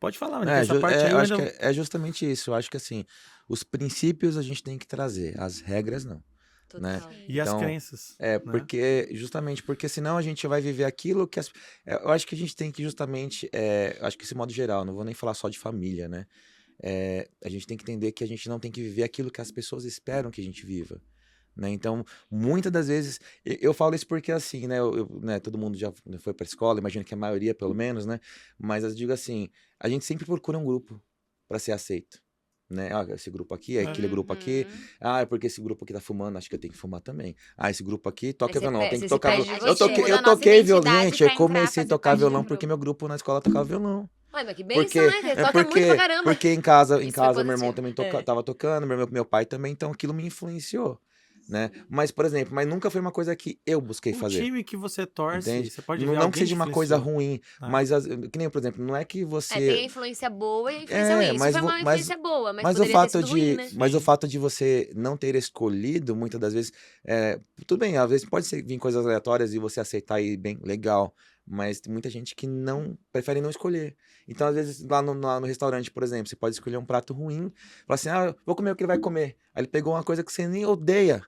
Pode falar, mas É, essa parte aí eu eu acho ainda... que é justamente isso. Eu acho que assim, os princípios a gente tem que trazer, as regras não. Né? Total. E as Então, crenças. É, né? porque, justamente porque senão a gente vai viver aquilo que eu acho que a gente tem que justamente, acho que esse modo geral, não vou nem falar só de família, né? A gente tem que entender que a gente não tem que viver aquilo que as pessoas esperam que a gente viva. Né? Então, muitas das vezes, eu falo isso porque assim, né, né, todo mundo já foi para escola, imagino que a maioria pelo menos, né? Mas eu digo assim, a gente sempre procura um grupo para ser aceito. Né? Ah, esse grupo aqui, aquele grupo aqui. Ah, é porque esse grupo aqui tá fumando, acho que eu tenho que fumar também. Ah, esse grupo aqui toca Aí você violão, tem você que se tocar perde violão. de Eu você. toquei, Muda a eu nossa toquei identidade violão, gente, eu pra entrar, comecei a fazer tocar parte do violão grupo. porque meu grupo na escola tocava violão. Ai, mas que bênção, Porque, né? Você toca muito pra caramba. porque em casa Isso foi meu irmão positivo. também tava tocando, meu pai também, então aquilo me influenciou. Né? Mas, por exemplo, nunca foi uma coisa que eu busquei O fazer. time que você torce, Entende? você pode ver Não que alguém seja uma coisa influenciou. ruim, mas que nem, por exemplo, não é que você... Tem a influência boa e a influência ruim. Isso mas foi uma vo- influência boa, mas Mas o poderia fato ter sido ruim, né? mas o fato de você não ter escolhido, muitas das vezes, tudo bem, às vezes pode vir coisas aleatórias e você aceitar e bem, legal, mas tem muita gente que não, prefere não escolher. Então, às vezes, lá no restaurante, por exemplo, você pode escolher um prato ruim, falar assim, vou comer o que ele vai comer. Aí ele pegou uma coisa que você nem odeia.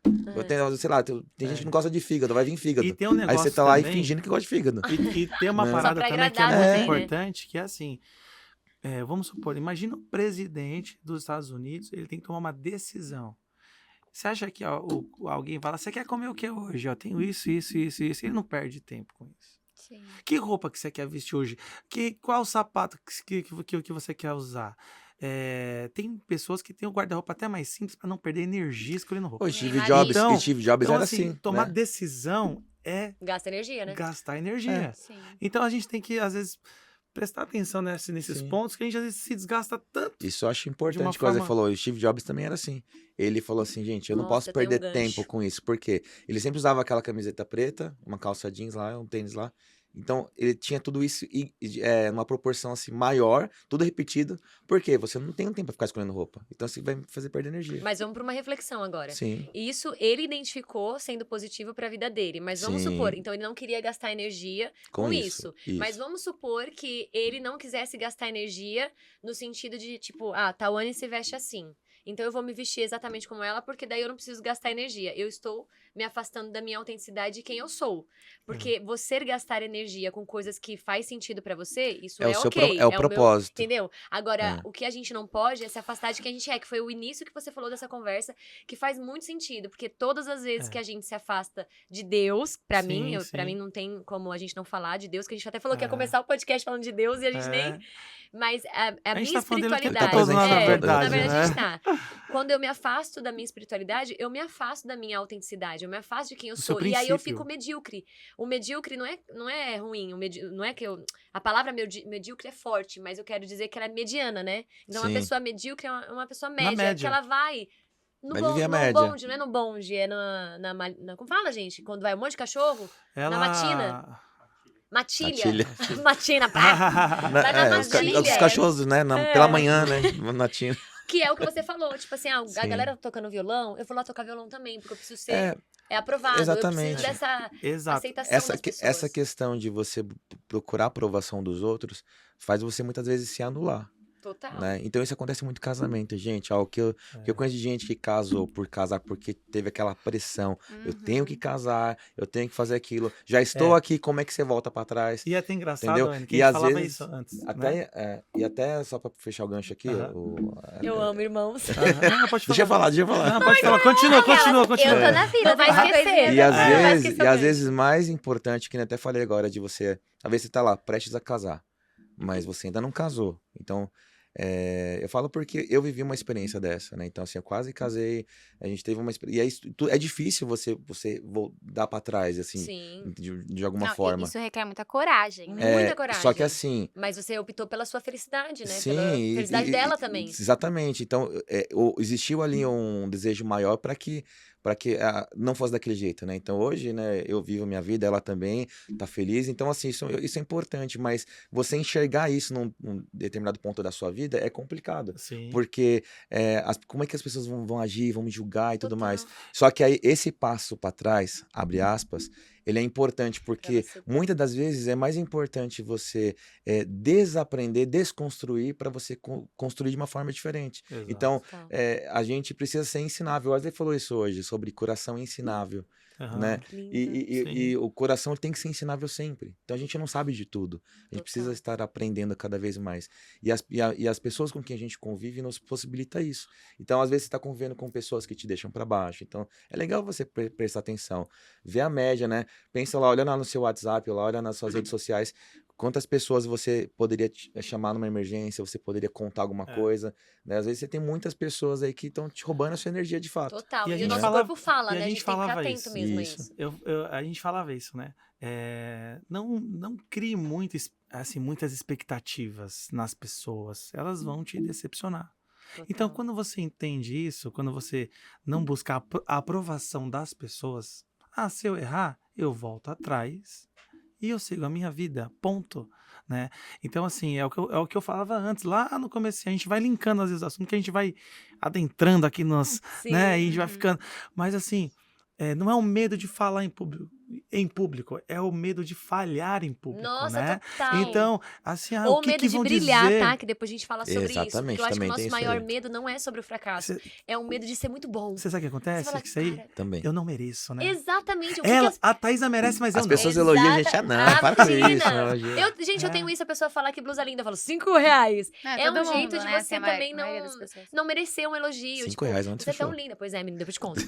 Sei lá, tem gente que não gosta de fígado, vai vir fígado. E tem um negócio Aí você tá lá também, e fingindo que gosta de fígado. E tem uma Né? Só parada pra também que é agradar muito também, né? importante, que é assim, vamos supor, imagina o presidente dos Estados Unidos, ele tem que tomar uma decisão. Você acha que alguém fala, você quer comer o que hoje? Eu tenho isso, ele não perde tempo com isso. Sim. Que roupa que você quer vestir hoje? Qual sapato que você quer usar? Tem pessoas que têm o guarda-roupa até mais simples para não perder energia escolhendo roupa. O Steve Então- Jobs era assim. Tomar né? decisão é Gasta energia, né? gastar energia. Sim. Então a gente tem que, às vezes, prestar atenção nesses Sim. pontos que a gente às vezes se desgasta tanto. Isso eu acho importante, uma que você forma- falou. O Steve Jobs também era assim. Ele falou assim, gente, eu não Nossa, posso tem um perder gancho. tempo com isso. Por quê? Ele sempre usava aquela camiseta preta, uma calça jeans lá, um tênis lá. Então, ele tinha tudo isso numa proporção assim maior, tudo repetido. Por quê? Você não tem um tempo pra ficar escolhendo roupa. Então, você vai fazer perder energia. Mas vamos pra uma reflexão agora. Sim. Isso ele identificou sendo positivo pra vida dele. Mas vamos Sim. supor, então ele não queria gastar energia com isso. Isso. Mas vamos supor que ele não quisesse gastar energia no sentido de, tipo, Tawane se veste assim. Então eu vou me vestir exatamente como ela, porque daí eu não preciso gastar energia. Eu estou me afastando da minha autenticidade de quem eu sou. Porque você gastar energia com coisas que faz sentido pra você, isso é o seu ok. é o meu- propósito. entendeu? Agora, É. o que a gente não pode é se afastar de quem a gente é, que foi o início que você falou dessa conversa, que faz muito sentido, porque todas as vezes que a gente se afasta de Deus, pra Sim, mim, sim. pra mim não tem como a gente não falar de Deus, que a gente até falou que ia É. começar o podcast falando de Deus e a gente É. nem... Mas a A gente minha tá falando dele que espiritualidade... tá todo lá, na É, verdade, na verdade né? a gente tá. quando eu me afasto da minha espiritualidade, eu me afasto da minha autenticidade, eu me afasto de quem eu sou. princípio. E aí eu fico medíocre. O medíocre não é ruim, não é que eu... A palavra medíocre é forte, mas eu quero dizer que ela é mediana, né? Então, uma pessoa medíocre é uma pessoa média, que ela vai... No bonde, não é no bonde, é como fala, gente? Quando vai um monte de cachorro, na matina. Matilha. Matina, pá. Vai na matilha. Os cachorros, né? Pela manhã, né? Matina. Que é o que você falou, tipo assim, a galera tocando violão, eu vou lá tocar violão também, porque eu preciso ser aprovado. Exatamente. Eu preciso dessa aceitação das pessoas. Essa questão de você procurar a aprovação dos outros faz você muitas vezes se anular. Total. Né? Então isso acontece muito em casamento, gente. O que eu conheço de gente que casou por casar porque teve aquela pressão. Eu tenho que casar, eu tenho que fazer aquilo. Já estou aqui, como é que você volta pra trás? E é até engraçado, entendeu? Anny, que a gente falava isso antes. Até, e até só pra fechar o gancho aqui. Eu amo irmãos. Pode Deixa eu falar. Não, pode falar. Continua. Eu tô na fila, vai esquecer. E às vezes mais importante, que eu até falei agora, de você... Às vezes você tá lá, prestes a casar, mas você ainda não casou. Então... eu falo porque eu vivi uma experiência dessa, né? Então, assim, eu quase casei, a gente teve uma experiência. E é difícil você dar pra trás, assim, de alguma forma. Isso requer muita coragem, né? Muita coragem. Só que assim. Mas você optou pela sua felicidade, né? Sim, pela felicidade dela também. Exatamente. Então, existiu ali um desejo maior para que não fosse daquele jeito, né? Então, hoje, né, eu vivo a minha vida, ela também tá feliz. Então, assim, isso é importante, mas você enxergar isso num determinado ponto da sua vida é complicado. Sim. Porque como é que as pessoas vão agir, vão me julgar e tudo mais. Só que aí, esse passo para trás, abre aspas, ele é importante porque muitas das vezes é mais importante você desaprender, desconstruir para você construir de uma forma diferente. Exato. Então, a gente precisa ser ensinável. O Wesley falou isso hoje, sobre coração ensinável. Né? E o coração tem que ser ensinável sempre. Então a gente não sabe de tudo. A gente precisa estar aprendendo cada vez mais. E as pessoas com quem a gente convive nos possibilita isso. Então, às vezes, você está convivendo com pessoas que te deixam para baixo. Então, é legal você prestar atenção. Ver a média, né? Pensa lá, olha lá no seu WhatsApp, olha nas suas redes sociais. Quantas pessoas você poderia chamar numa emergência, você poderia contar alguma coisa, né? Às vezes você tem muitas pessoas aí que estão te roubando a sua energia de fato. Total, e o nosso corpo fala, né? A gente tem que ficar atento isso. mesmo a isso. A gente falava isso, né? Não crie muitas expectativas nas pessoas, elas vão te decepcionar. Total. Então, quando você entende isso, quando você não busca a aprovação das pessoas, se eu errar, eu volto atrás e eu sigo a minha vida, ponto, né? Então, assim, é o que eu falava antes, lá no começo, a gente vai linkando às vezes o assunto, que a gente vai adentrando aqui nos, né? E a gente vai ficando, mas assim, não é o medo de falar em público, é o medo de falhar em público, Nossa, né? total. Então, assim, ou o que vão brilhar, dizer? tá? Que depois a gente fala sobre isso. Porque eu acho que o nosso maior aí. medo não é sobre o fracasso. É o medo de ser muito bom. Você sabe o que acontece? Fala, isso aí, cara, também. eu não mereço, né? Exatamente. A Thaisa merece, mas eu não. As pessoas elogiam a gente, para com isso. Gente, eu tenho isso, a pessoa fala que blusa linda, eu falo, R$5. É um jeito de você também não merecer um elogio. R$5, onde você é tão linda. Pois é, menina, depois te conto.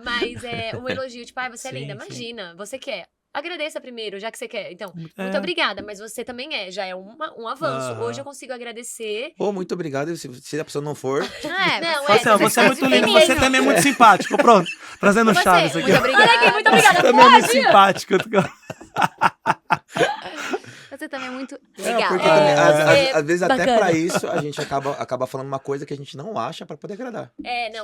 Mas um elogio, tipo, você é linda. Imagina. Você quer. Agradeça primeiro, já que você quer. Então, muito obrigada, mas você também já é um avanço. Hoje eu consigo agradecer. Muito obrigado. Se a pessoa não for. Você é muito lindo, você também é muito simpático. Pronto, trazendo chave isso aqui. Muito obrigada. Olha aqui, muito obrigada. Você também é muito simpático. Você também é muito legal. Porque às vezes até pra isso a gente acaba falando uma coisa que a gente não acha pra poder agradar.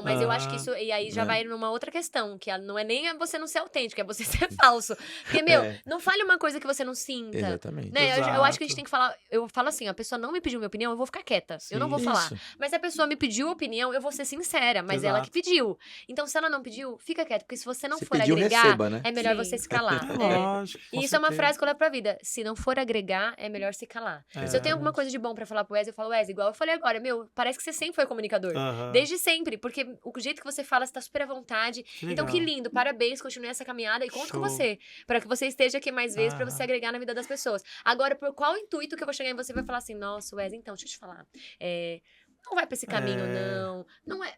Mas eu acho que isso... E aí já vai numa outra questão, que não é nem você não ser autêntico, é você ser falso. Porque, não fale uma coisa que você não sinta. Exatamente. Né? Eu acho que a gente tem que falar... Eu falo assim, a pessoa não me pediu minha opinião, eu vou ficar quieta. Eu não vou falar. Mas se a pessoa me pediu opinião, eu vou ser sincera. Mas ela que pediu. Então, se ela não pediu, fica quieta. Porque se você não for agregar, receba, né? é melhor você se calar. Lógico, e isso é uma frase que eu levo pra vida. Se não for agregar, é melhor se calar. Se eu tenho alguma coisa de bom pra falar pro Wesley, eu falo, Wesley, igual eu falei agora, parece que você sempre foi comunicador. Desde sempre, porque o jeito que você fala, você tá super à vontade. Então, que lindo, parabéns, continue essa caminhada e conto com você. Pra que você esteja aqui mais vezes, pra você agregar na vida das pessoas. Agora, por qual intuito que eu vou chegar em você e vai falar assim, nossa, Wesley, então, deixa eu te falar. Não vai pra esse caminho, não. Não é...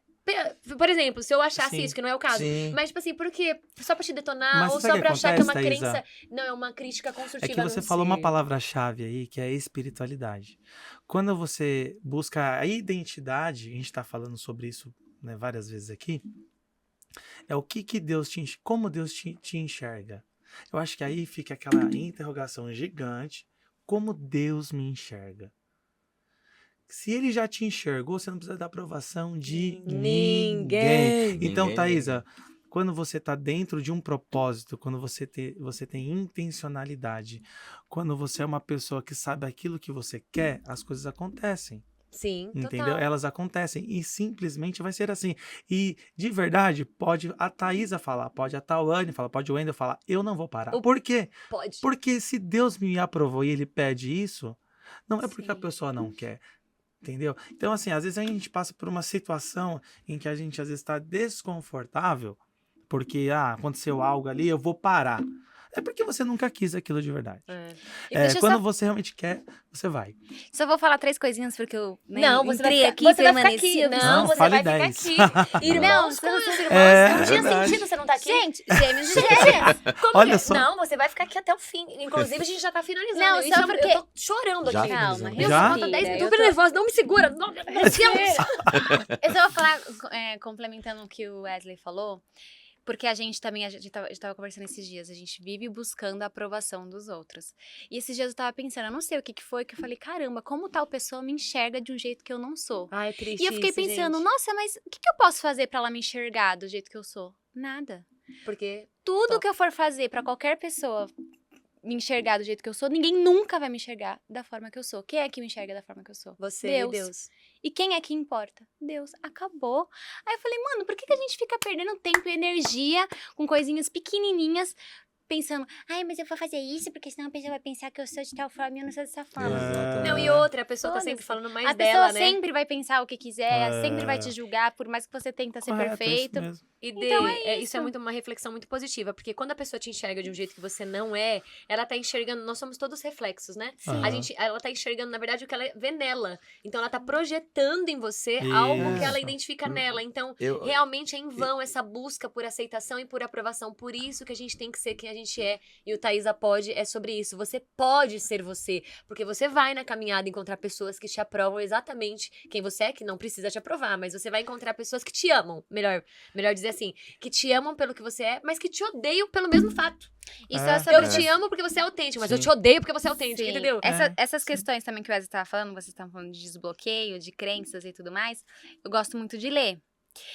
Por exemplo, se eu achasse Sim. isso, que não é o caso. Sim. Mas, tipo assim, por quê? Só pra te detonar Mas ou sabe só o pra que achar que é uma acontece, Thaisa? crença? Não, é uma crítica construtiva. É que você num falou uma ser. palavra-chave aí, que é espiritualidade. Quando você busca a identidade, a gente está falando sobre isso, né, várias vezes aqui, é o que Deus como Deus te enxerga. Eu acho que aí fica aquela interrogação gigante, como Deus me enxerga. Se ele já te enxergou, você não precisa da aprovação de ninguém. Então, Ninguém Thaisa, quando você está dentro de um propósito, quando você tem intencionalidade, quando você é uma pessoa que sabe aquilo que você quer, as coisas acontecem. Sim, Entendeu? total. Elas acontecem e simplesmente vai ser assim. E de verdade, pode a Thaisa falar, pode a Tawane falar, pode o Wendel falar, eu não vou parar. Por quê? Pode. Porque se Deus me aprovou e ele pede isso, não é porque a Sim. pessoa não quer. Entendeu? Então, assim, às vezes a gente passa por uma situação em que a gente às vezes está desconfortável, porque aconteceu algo ali, eu vou parar. É porque você nunca quis aquilo de verdade. E deixa eu Quando só... você realmente quer, você vai. Só vou falar 3 coisinhas porque eu Não, você vai entrei ficar aqui, você vai ficar permaneci. aqui. Não, Não, você fale vai 10. ficar aqui. Irmãos, como meus irmãos, não tinha verdade. sentido você não tá aqui. Gente, gêmeos e gêmeas. Como Olha que- só. Não, você vai ficar aqui até o fim. Inclusive, a gente já tá finalizando. Não, Isso só eu- porque- Eu tô chorando Já aqui. finalizando. Calma, Meu, Já? falta 10 respira, minutos. eu tô- nervosa, não me segura. Não, meu Deus. Eu só vou falar, complementando o que o Wesley falou, porque a gente tava conversando esses dias, a gente vive buscando a aprovação dos outros. E esses dias eu tava pensando, eu não sei o que foi, que eu falei, caramba, como tal pessoa me enxerga de um jeito que eu não sou? Ai, é triste E eu fiquei isso, pensando, gente. nossa, mas o que eu posso fazer pra ela me enxergar do jeito que eu sou? Nada. Porque Tudo Top. que eu for fazer pra qualquer pessoa me enxergar do jeito que eu sou, ninguém nunca vai me enxergar da forma que eu sou. Quem é que me enxerga da forma que eu sou? você Deus. e Deus. E quem é que importa? Deus. Acabou. Aí eu falei, mano, por que a gente fica perdendo tempo e energia com coisinhas pequenininhas, pensando, ai, mas eu vou fazer isso, porque senão a pessoa vai pensar que eu sou de tal forma e eu não sou dessa forma. Exatamente. Não, e outra, a pessoa tá Foda-se. sempre falando mais A dela, pessoa né? sempre vai pensar o que quiser, É. sempre vai te julgar, por mais que você tenta ser Correto, é isso perfeito. mesmo. E Então isso é muito uma reflexão muito positiva, porque quando a pessoa te enxerga de um jeito que você não é, ela tá enxergando, nós somos todos reflexos, né? Sim. Ela tá enxergando, na verdade, o que ela vê nela. Então ela tá projetando em você Isso. algo que ela identifica nela. Então, Eu- realmente é em vão essa busca por aceitação e por aprovação. Por isso que a gente tem que ser quem a gente é. E o Thaisa Pode é sobre isso. Você pode ser você, porque você vai na caminhada encontrar pessoas que te aprovam exatamente quem você é, que não precisa te aprovar, mas você vai encontrar pessoas que te amam, melhor dizer assim, que te amam pelo que você é, mas que te odeiam pelo mesmo fato. Isso É. é sobre Eu te amo porque você é autêntico, mas eu Sim. te odeio porque você é autêntico, Sim. entendeu? Essas questões também que o Wesley estava falando, vocês estavam falando de desbloqueio, de crenças e tudo mais, eu gosto muito de ler.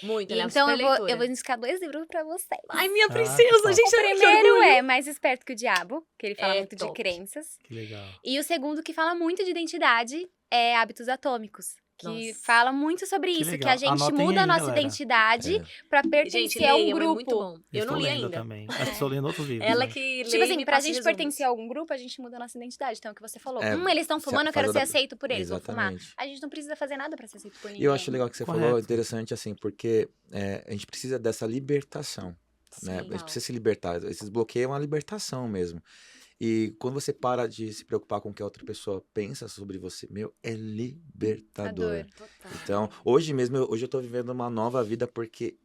Muito, E ela é então super eu vou leitora. indicar 2 livros pra vocês. Ai, minha Ah, princesa, top. gente, O primeiro é Mais Esperto que o Diabo, que ele fala É muito de top. crenças. Que legal. E o segundo, que fala muito de identidade, é Hábitos Atômicos. Que Nossa. fala muito sobre Que isso, legal. que a gente Anotem muda a aí, nossa galera. identidade pra pertencer Gente, a um leiam, grupo. é muito bom. Eu não estou li lendo ainda. também. Acho que estou lendo outros livros. Ela né? que lê Tipo e assim, me pra passa gente resumos. pertencer a algum grupo, a gente muda a nossa identidade. Então, é o que você falou. É, Eles estão fumando, eu faz quero ser adapta- aceito por eles, vou fumar. Exatamente. A gente não precisa fazer nada pra ser aceito por ninguém. E eu acho legal que você Correto. falou, interessante assim, porque a gente precisa dessa libertação, né? A gente Total. precisa se libertar. Esses bloqueios é uma libertação mesmo. E quando você para de se preocupar com o que a outra pessoa pensa sobre você, meu, é libertador. Total. Então, hoje eu tô vivendo uma nova vida porque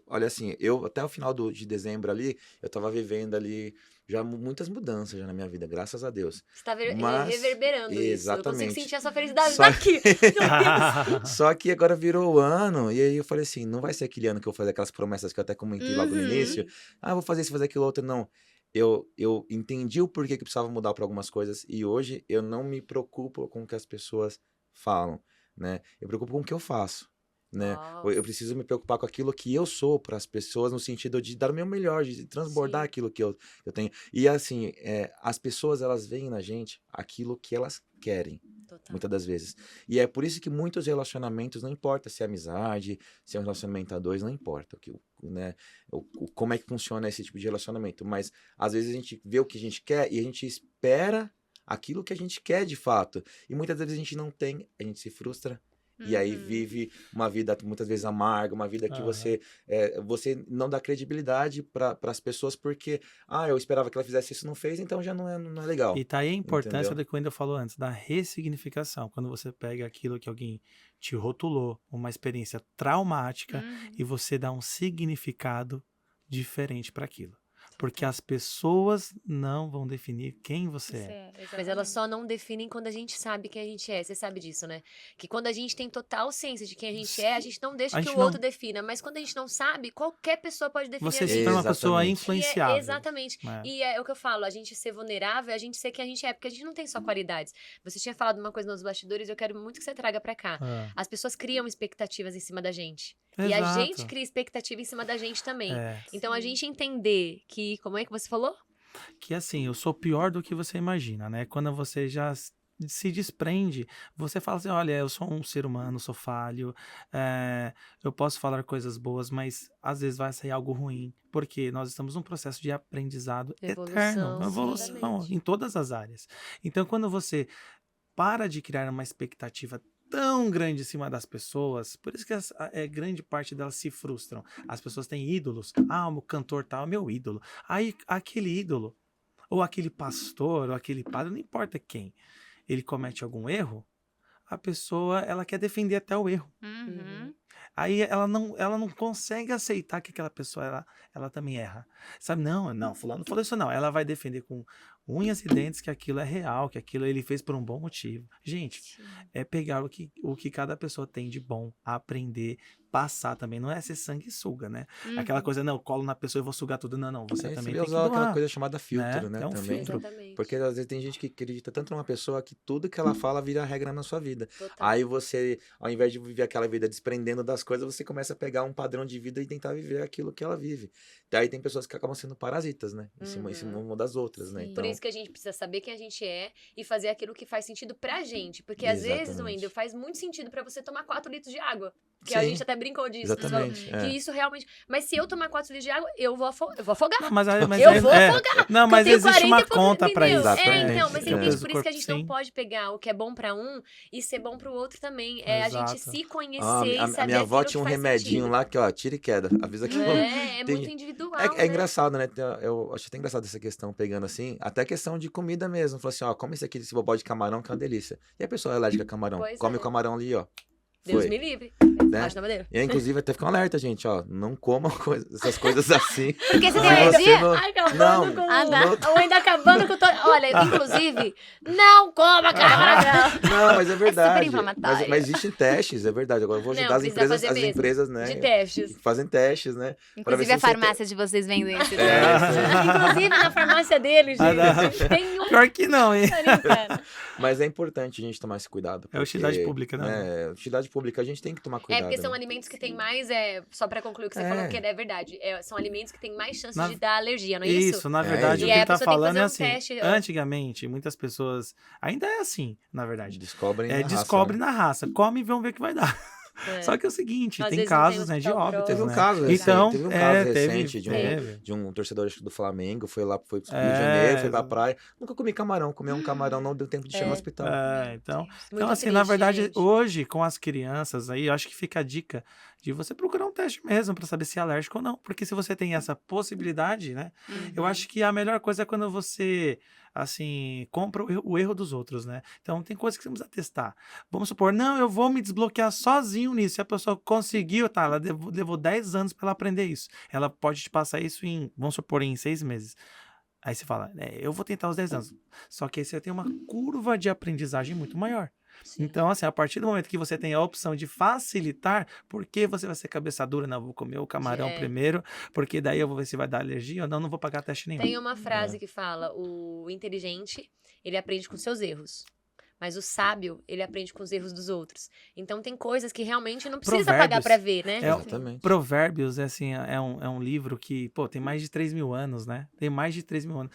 olha assim, até o final de dezembro ali, eu tava vivendo ali já muitas mudanças já na minha vida, graças a Deus. Você tá Mas- reverberando isso. Eu Exatamente. consigo sentir a sua felicidade Só- daqui. Meu Deus. Só que agora virou o ano, e aí eu falei assim, não vai ser aquele ano que eu vou fazer aquelas promessas que eu até comentei logo no Uhum. início. Eu vou fazer isso, fazer aquilo outro, não. Eu entendi o porquê que precisava mudar para algumas coisas, e hoje eu não me preocupo com o que as pessoas falam, né? Eu me preocupo com o que eu faço, né? Eu Nossa. preciso me preocupar com aquilo que eu sou para as pessoas, no sentido de dar o meu melhor, de transbordar Sim. aquilo que eu tenho. E assim, as pessoas, elas veem na gente aquilo que elas querem. Total. Muitas das vezes. E é por isso que muitos relacionamentos, não importa se é amizade, se é um relacionamento a dois, não importa né, como é que funciona esse tipo de relacionamento. Mas às vezes a gente vê o que a gente quer e a gente espera aquilo que a gente quer de fato. E muitas vezes a gente não tem, a gente se frustra E aí vive uma vida muitas vezes amarga, uma vida que você não dá credibilidade para as pessoas porque, eu esperava que ela fizesse isso, não fez, então já não é legal. E tá aí a importância do que o Wendel falou antes, da ressignificação. Quando você pega aquilo que alguém te rotulou, uma experiência traumática, e você dá um significado diferente para aquilo. Porque as pessoas não vão definir quem você é. Mas elas só não definem quando a gente sabe quem a gente é. Você sabe disso, né? Que quando a gente tem total ciência de quem a gente é, a gente não deixa que o outro defina. Mas quando a gente não sabe, qualquer pessoa pode definir você a gente. se torna uma pessoa influenciável. Exatamente. E é o que eu falo, a gente ser vulnerável é a gente ser quem a gente é. Porque a gente não tem só qualidades. Você tinha falado uma coisa nos bastidores, eu quero muito que você traga pra cá. As pessoas criam expectativas em cima da gente. Exato. E a gente cria expectativa em cima da gente também. Então, a gente entender que... Como é que você falou? Que assim, eu sou pior do que você imagina, né? Quando você já se desprende, você fala assim, olha, eu sou um ser humano, sou falho, eu posso falar coisas boas, mas às vezes vai sair algo ruim, porque nós estamos num processo de aprendizado eterno, uma evolução em todas as áreas. Então, quando você para de criar uma expectativa tão grande em cima das pessoas, por isso que grande parte delas se frustram. As pessoas têm ídolos. O cantor tal é meu ídolo. Aí aquele ídolo, ou aquele pastor, ou aquele padre, não importa quem, ele comete algum erro, a pessoa, ela quer defender até o erro. Aí ela não consegue aceitar que aquela pessoa, ela também erra. Sabe, não, fulano falou isso não. Ela vai defender com unhas e dentes que aquilo é real, que aquilo ele fez por um bom motivo. Gente, é pegar o que cada pessoa tem de bom, aprender, passar também. Não é ser sanguessuga, né? Aquela coisa, não, eu colo na pessoa e vou sugar tudo. Não, você também tem que doar. Aquela coisa chamada filtro, né? É um também. filtro. Exatamente. Porque às vezes tem gente que acredita tanto numa pessoa que tudo que ela fala vira regra na sua vida. Total. Aí você, ao invés de viver aquela vida desprendendo das coisas, você começa a pegar um padrão de vida e tentar viver aquilo que ela vive. Daí tem pessoas que acabam sendo parasitas, né? Em cima uma das outras, né? Então... Por isso que a gente precisa saber quem a gente é e fazer aquilo que faz sentido pra gente. Porque às vezes, Wendel, faz muito sentido pra você tomar 4 litros de água. Que a gente até brincou disso. Exatamente. Que isso realmente... Mas se eu tomar 4 litros de água, eu vou afogar. Não, mas eu vou afogar. Não, mas existe uma conta pra isso. Então, mas você entende? Por isso que a gente não pode pegar o que é bom pra um e ser bom pro outro também. É a gente se conhecer e saber a minha avó tinha um remedinho sentido. lá que, tira e queda. Avisa que muito individual, É engraçado, né? Eu acho até engraçado essa questão, pegando assim, até questão de comida mesmo. Falou assim, come esse aqui, esse bobó de camarão, que é uma delícia. E a pessoa é alérgica a camarão? Come o camarão ali, ó. Deus me livre. Né? E aí, inclusive, até fica um alerta, gente, ó. Não comam essas coisas assim. Porque você tem alergia? Acabando com... Ou ainda acabando com... Olha, inclusive, não coma camarão. Não, mas é verdade. É super inflamatório. Mas existem testes, é verdade. Agora eu vou ajudar as empresas, né? De testes. Que fazem testes, né? Inclusive a farmácia de vocês vendem esse Inclusive na farmácia deles, gente. Tem um... Pior que não, hein? Mas é importante a gente tomar esse cuidado. É utilidade pública, né? Utilidade pública, a gente tem que tomar cuidado. Porque são alimentos que tem mais, só pra concluir o que você falou, que é verdade, são alimentos que tem mais chances de dar alergia, não é isso? Isso, na verdade, o que ele tá falando é assim, teste, antigamente, muitas pessoas, ainda é assim, na verdade. Descobrem na raça, come e vão ver o que vai dar. Só que é o seguinte, tem casos, né, de óbitos, Teve um né? caso recente de um torcedor do Flamengo, foi lá pro Rio de Janeiro, foi pra praia, nunca comi camarão, comeu um camarão, não deu tempo de chegar no hospital. Então assim, na verdade, hoje, com as crianças aí, eu acho que fica a dica de você procurar um teste mesmo pra saber se é alérgico ou não, porque se você tem essa possibilidade, né, eu acho que a melhor coisa é quando você, assim, compra o erro dos outros, né? Então, tem coisas que você precisa testar. Vamos supor, não, eu vou me desbloquear sozinho nisso. Se a pessoa conseguiu, ela levou 10 anos para ela aprender isso. Ela pode te passar isso vamos supor, em 6 meses. Aí você fala, eu vou tentar os 10 anos. Só que aí você tem uma curva de aprendizagem muito maior. Sim. Então, assim, a partir do momento que você tem a opção de facilitar, porque você vai ser cabeça dura, não, vou comer o camarão primeiro, porque daí eu vou ver se vai dar alergia ou não vou pagar teste nenhum. Tem uma frase que fala, o inteligente, ele aprende com seus erros. Mas o sábio, ele aprende com os erros dos outros. Então, tem coisas que realmente não precisa pagar pra ver, né? Exatamente. Provérbios, assim, é um livro que, tem mais de 3.000 anos, né? Tem mais de 3.000 anos.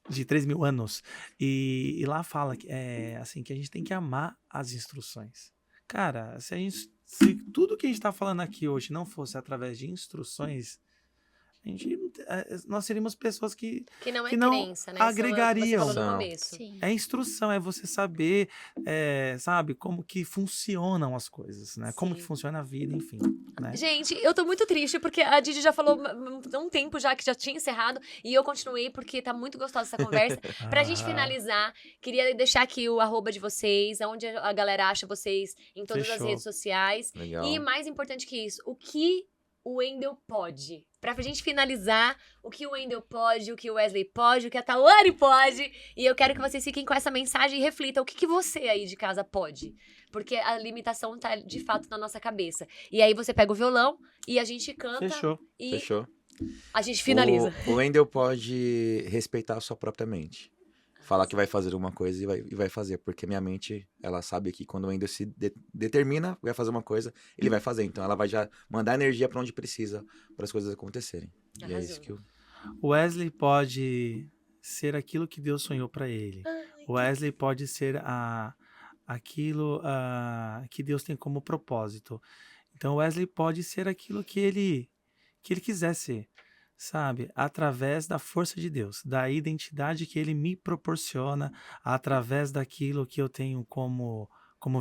De 3.000 anos. E lá fala que, assim, que a gente tem que amar as instruções. Cara, se tudo que a gente tá falando aqui hoje não fosse através de instruções, nós seríamos pessoas que não é que não crença, né? agregariam. Você falou no começo. Sim. É instrução, é você saber, sabe, como que funcionam as coisas, né? Como que Sim. funciona a vida, enfim, né? Gente, eu tô muito triste, porque a Didi já falou há um tempo já que já tinha encerrado, e eu continuei porque tá muito gostosa essa conversa. Pra gente finalizar, queria deixar aqui o @ de vocês, onde a galera acha vocês em todas as Fechou. redes sociais. Legal. E mais importante que isso, o que o Wendel pode? Pra gente finalizar, o que o Wendel pode, o que o Wesley pode, o que a Tawane pode. E eu quero que vocês fiquem com essa mensagem e reflitam o que você aí de casa pode. Porque a limitação tá de fato na nossa cabeça. E aí você pega o violão e a gente canta. Fechou. E Fechou. a gente finaliza. O Wendel pode respeitar a sua própria mente. Falar que vai fazer uma coisa e vai fazer. Porque minha mente, ela sabe que quando o Wendel se determina, vai fazer uma coisa, ele vai fazer. Então ela vai já mandar energia pra onde precisa, para as coisas acontecerem. E é Arrasou. isso que eu... O Wesley pode ser aquilo que Deus sonhou para ele. O Wesley pode ser aquilo que Deus tem como propósito. Então o Wesley pode ser aquilo que ele quiser ser, sabe? Através da força de Deus, da identidade que ele me proporciona, através daquilo que eu tenho como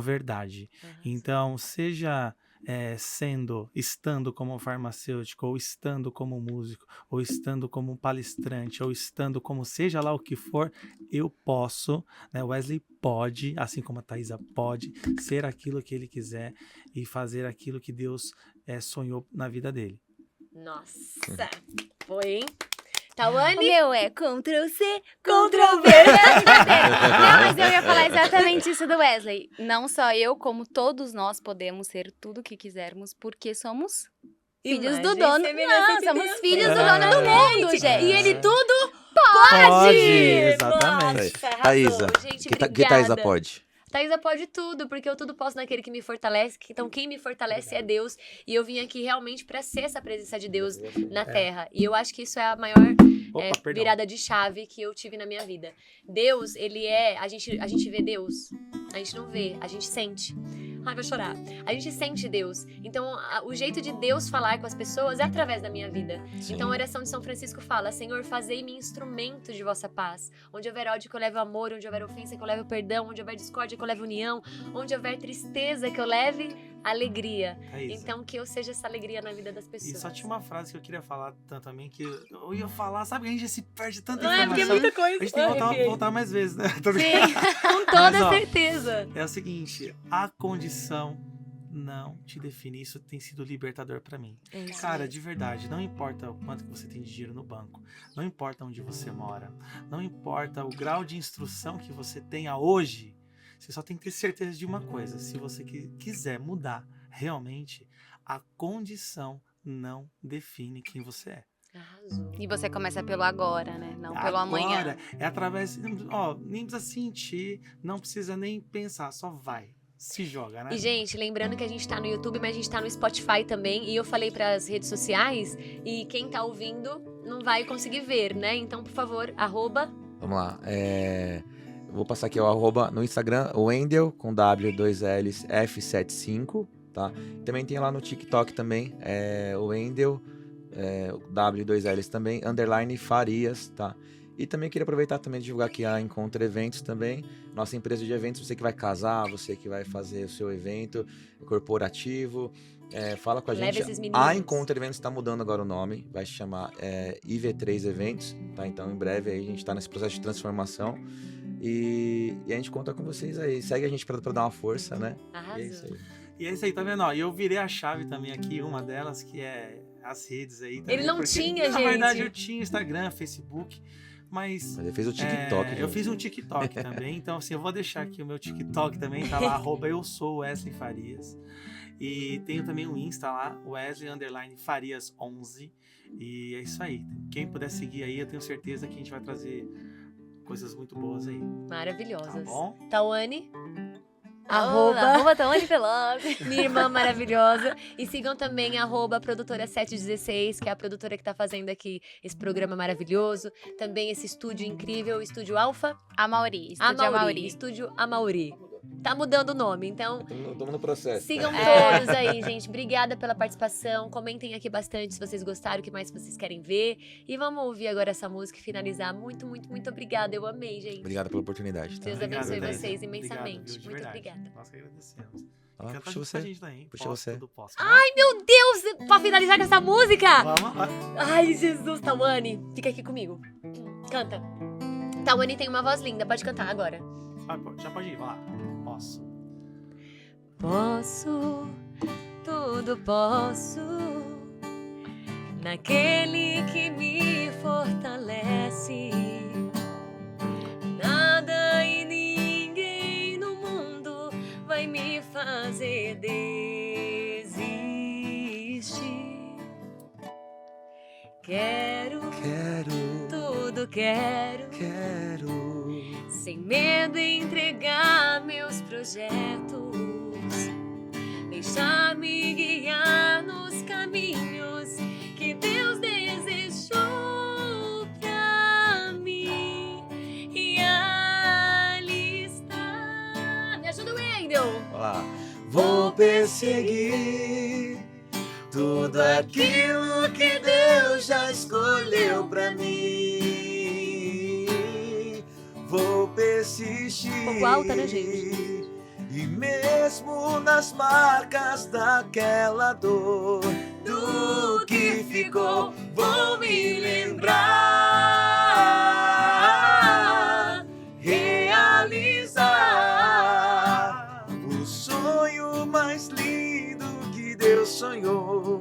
verdade. Então, seja estando como farmacêutico, ou estando como músico, ou estando como palestrante, ou estando como seja lá o que for, eu posso, né? Wesley pode, assim como a Thaisa pode, ser aquilo que ele quiser e fazer aquilo que Deus sonhou na vida dele. Nossa, foi, hein? Tawane? O meu é Ctrl+C, Ctrl+V. Não, mas eu ia falar exatamente isso do Wesley. Não só eu, como todos nós podemos ser tudo o que quisermos, porque somos filhos do dono. Não, somos filhos do dono do mundo, gente. E ele tudo Pode, exatamente. Nossa, arrasou. Thaisa, Gente, que Thaisa obrigada. pode? Thaisa pode tudo, porque eu tudo posso naquele que me fortalece. Então, quem me fortalece é Deus. E eu vim aqui realmente pra ser essa presença de Deus na Terra. E eu acho que isso é a maior virada de chave que eu tive na minha vida. Deus, ele é... A gente vê Deus. A gente não vê, a gente sente. Ai, vou chorar. A gente sente Deus. Então, o jeito de Deus falar com as pessoas é através da minha vida. Sim. Então, a oração de São Francisco fala: Senhor, fazei-me instrumento de vossa paz. Onde houver ódio, que eu leve amor. Onde houver ofensa, que eu leve perdão. Onde houver discórdia, que eu leve união. Onde houver tristeza, que eu leve alegria. Então, que eu seja essa alegria na vida das pessoas. E só tinha uma frase que eu queria falar também, que eu ia falar, sabe? A gente se perde tanta Não, porque é informação. muita coisa. A gente tem que voltar mais vezes, né? Sim, com toda certeza. É o seguinte, a condição não te define. Isso tem sido libertador pra mim. Cara, de verdade, não importa o quanto que você tem de dinheiro no banco, não importa onde você mora, não importa o grau de instrução que você tenha hoje, você só tem que ter certeza de uma coisa: se você quiser mudar realmente, a condição não define quem você é. Arrasou. E você começa pelo agora, né? Não pelo amanhã. Agora, é através... nem precisa sentir, não precisa nem pensar, só vai. Se joga, né? E, gente, lembrando que a gente tá no YouTube, mas a gente tá no Spotify também. E eu falei pras redes sociais, e quem tá ouvindo não vai conseguir ver, né? Então, por favor, @... Vamos lá. Vou passar aqui o @ no Instagram, o Wendel, com W2Ls F75, tá? Também tem lá no TikTok também, o Wendel, W2Ls também, _ Farias, tá? E também queria aproveitar também de divulgar aqui a Encontro Eventos também, nossa empresa de eventos, você que vai casar, você que vai fazer o seu evento corporativo, fala com a Leve gente. esses meninos. A Encontro Eventos está mudando agora o nome, vai se chamar IV3 Eventos, tá? Então em breve aí a gente está nesse processo de transformação e a gente conta com vocês aí. Segue a gente para dar uma força, né? Arrasou. E é isso aí. E é isso aí, tá vendo? E eu virei a chave também aqui, uma delas, que é as redes aí também. Ele não tinha, na gente. Na verdade, eu tinha Instagram, Facebook, mas ele fez o TikTok. eu fiz um TikTok também, então assim, eu vou deixar aqui o meu TikTok também, tá lá, @ eu sou Wesley Farias. E tenho também um Insta lá, Wesley _ Farias11. E é isso aí. Quem puder seguir aí, eu tenho certeza que a gente vai trazer coisas muito boas aí. Maravilhosas. Tá bom? Tawane? Tawane Veloso. Minha irmã maravilhosa. E sigam também @produtora716, que é a produtora que tá fazendo aqui esse programa maravilhoso. Também esse estúdio incrível, Estúdio Alfa. Amauri. Estúdio Amauri. Estúdio Amauri. tá mudando o nome. Então, estamos no processo. Sigam todos aí, gente. Obrigada pela participação. Comentem aqui bastante se vocês gostaram, o que mais vocês querem ver. E vamos ouvir agora essa música e finalizar. Muito, muito, muito obrigada. Eu amei, gente. Obrigado pela oportunidade. Tá? Deus abençoe vocês imensamente. Obrigado, muito obrigada. Nós que agradecemos. Ah, puxa você. Puxa você. Ai, meu Deus! Pra finalizar com essa música! Vamos lá. Ai, Jesus, Tawane. Fica aqui comigo. Canta. Tawane tem uma voz linda. Pode cantar agora. Já pode ir, vai lá. Posso. Posso, tudo posso, naquele que me fortalece. Nada e ninguém no mundo vai me fazer desistir. Quero, tudo quero, sem medo entregar meus projetos. Deixar-me guiar nos caminhos que Deus desejou pra mim. E ali está. Me ajuda, Wendel. Olá. Vou perseguir tudo aquilo que Deus já escolheu pra mim. Vou persistir. Um pouco alta, né, gente? E mesmo nas marcas daquela dor, do que ficou, vou me lembrar, realizar o sonho mais lindo que Deus sonhou.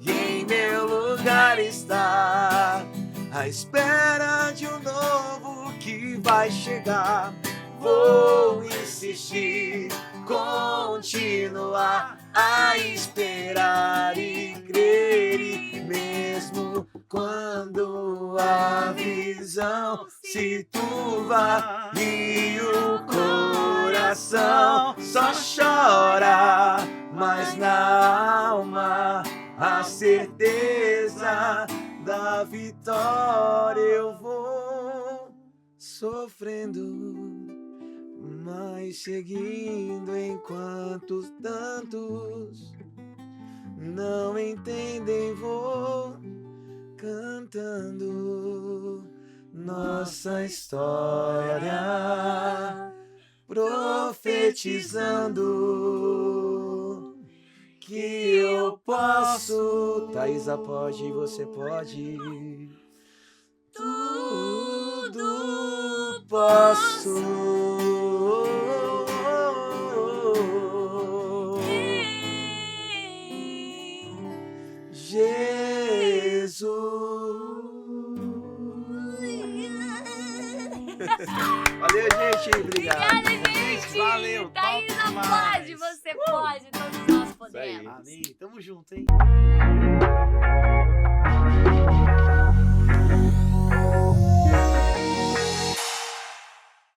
E em meu lugar está, à espera de um novo que vai chegar. Vou insistir, continuar a esperar e crer, e mesmo quando a visão se turva e o coração só chora, mas na alma a certeza da vitória eu vou sofrendo, mas seguindo enquanto tantos não entendem, vou cantando nossa história, profetizando que eu posso. Thaisa pode, você pode. Tudo posso. Jesus. Valeu, gente. Obrigado. Obrigada, gente. Valeu. Thaisa pode, você pode, todos nós podemos. Amém. Tamo junto, hein?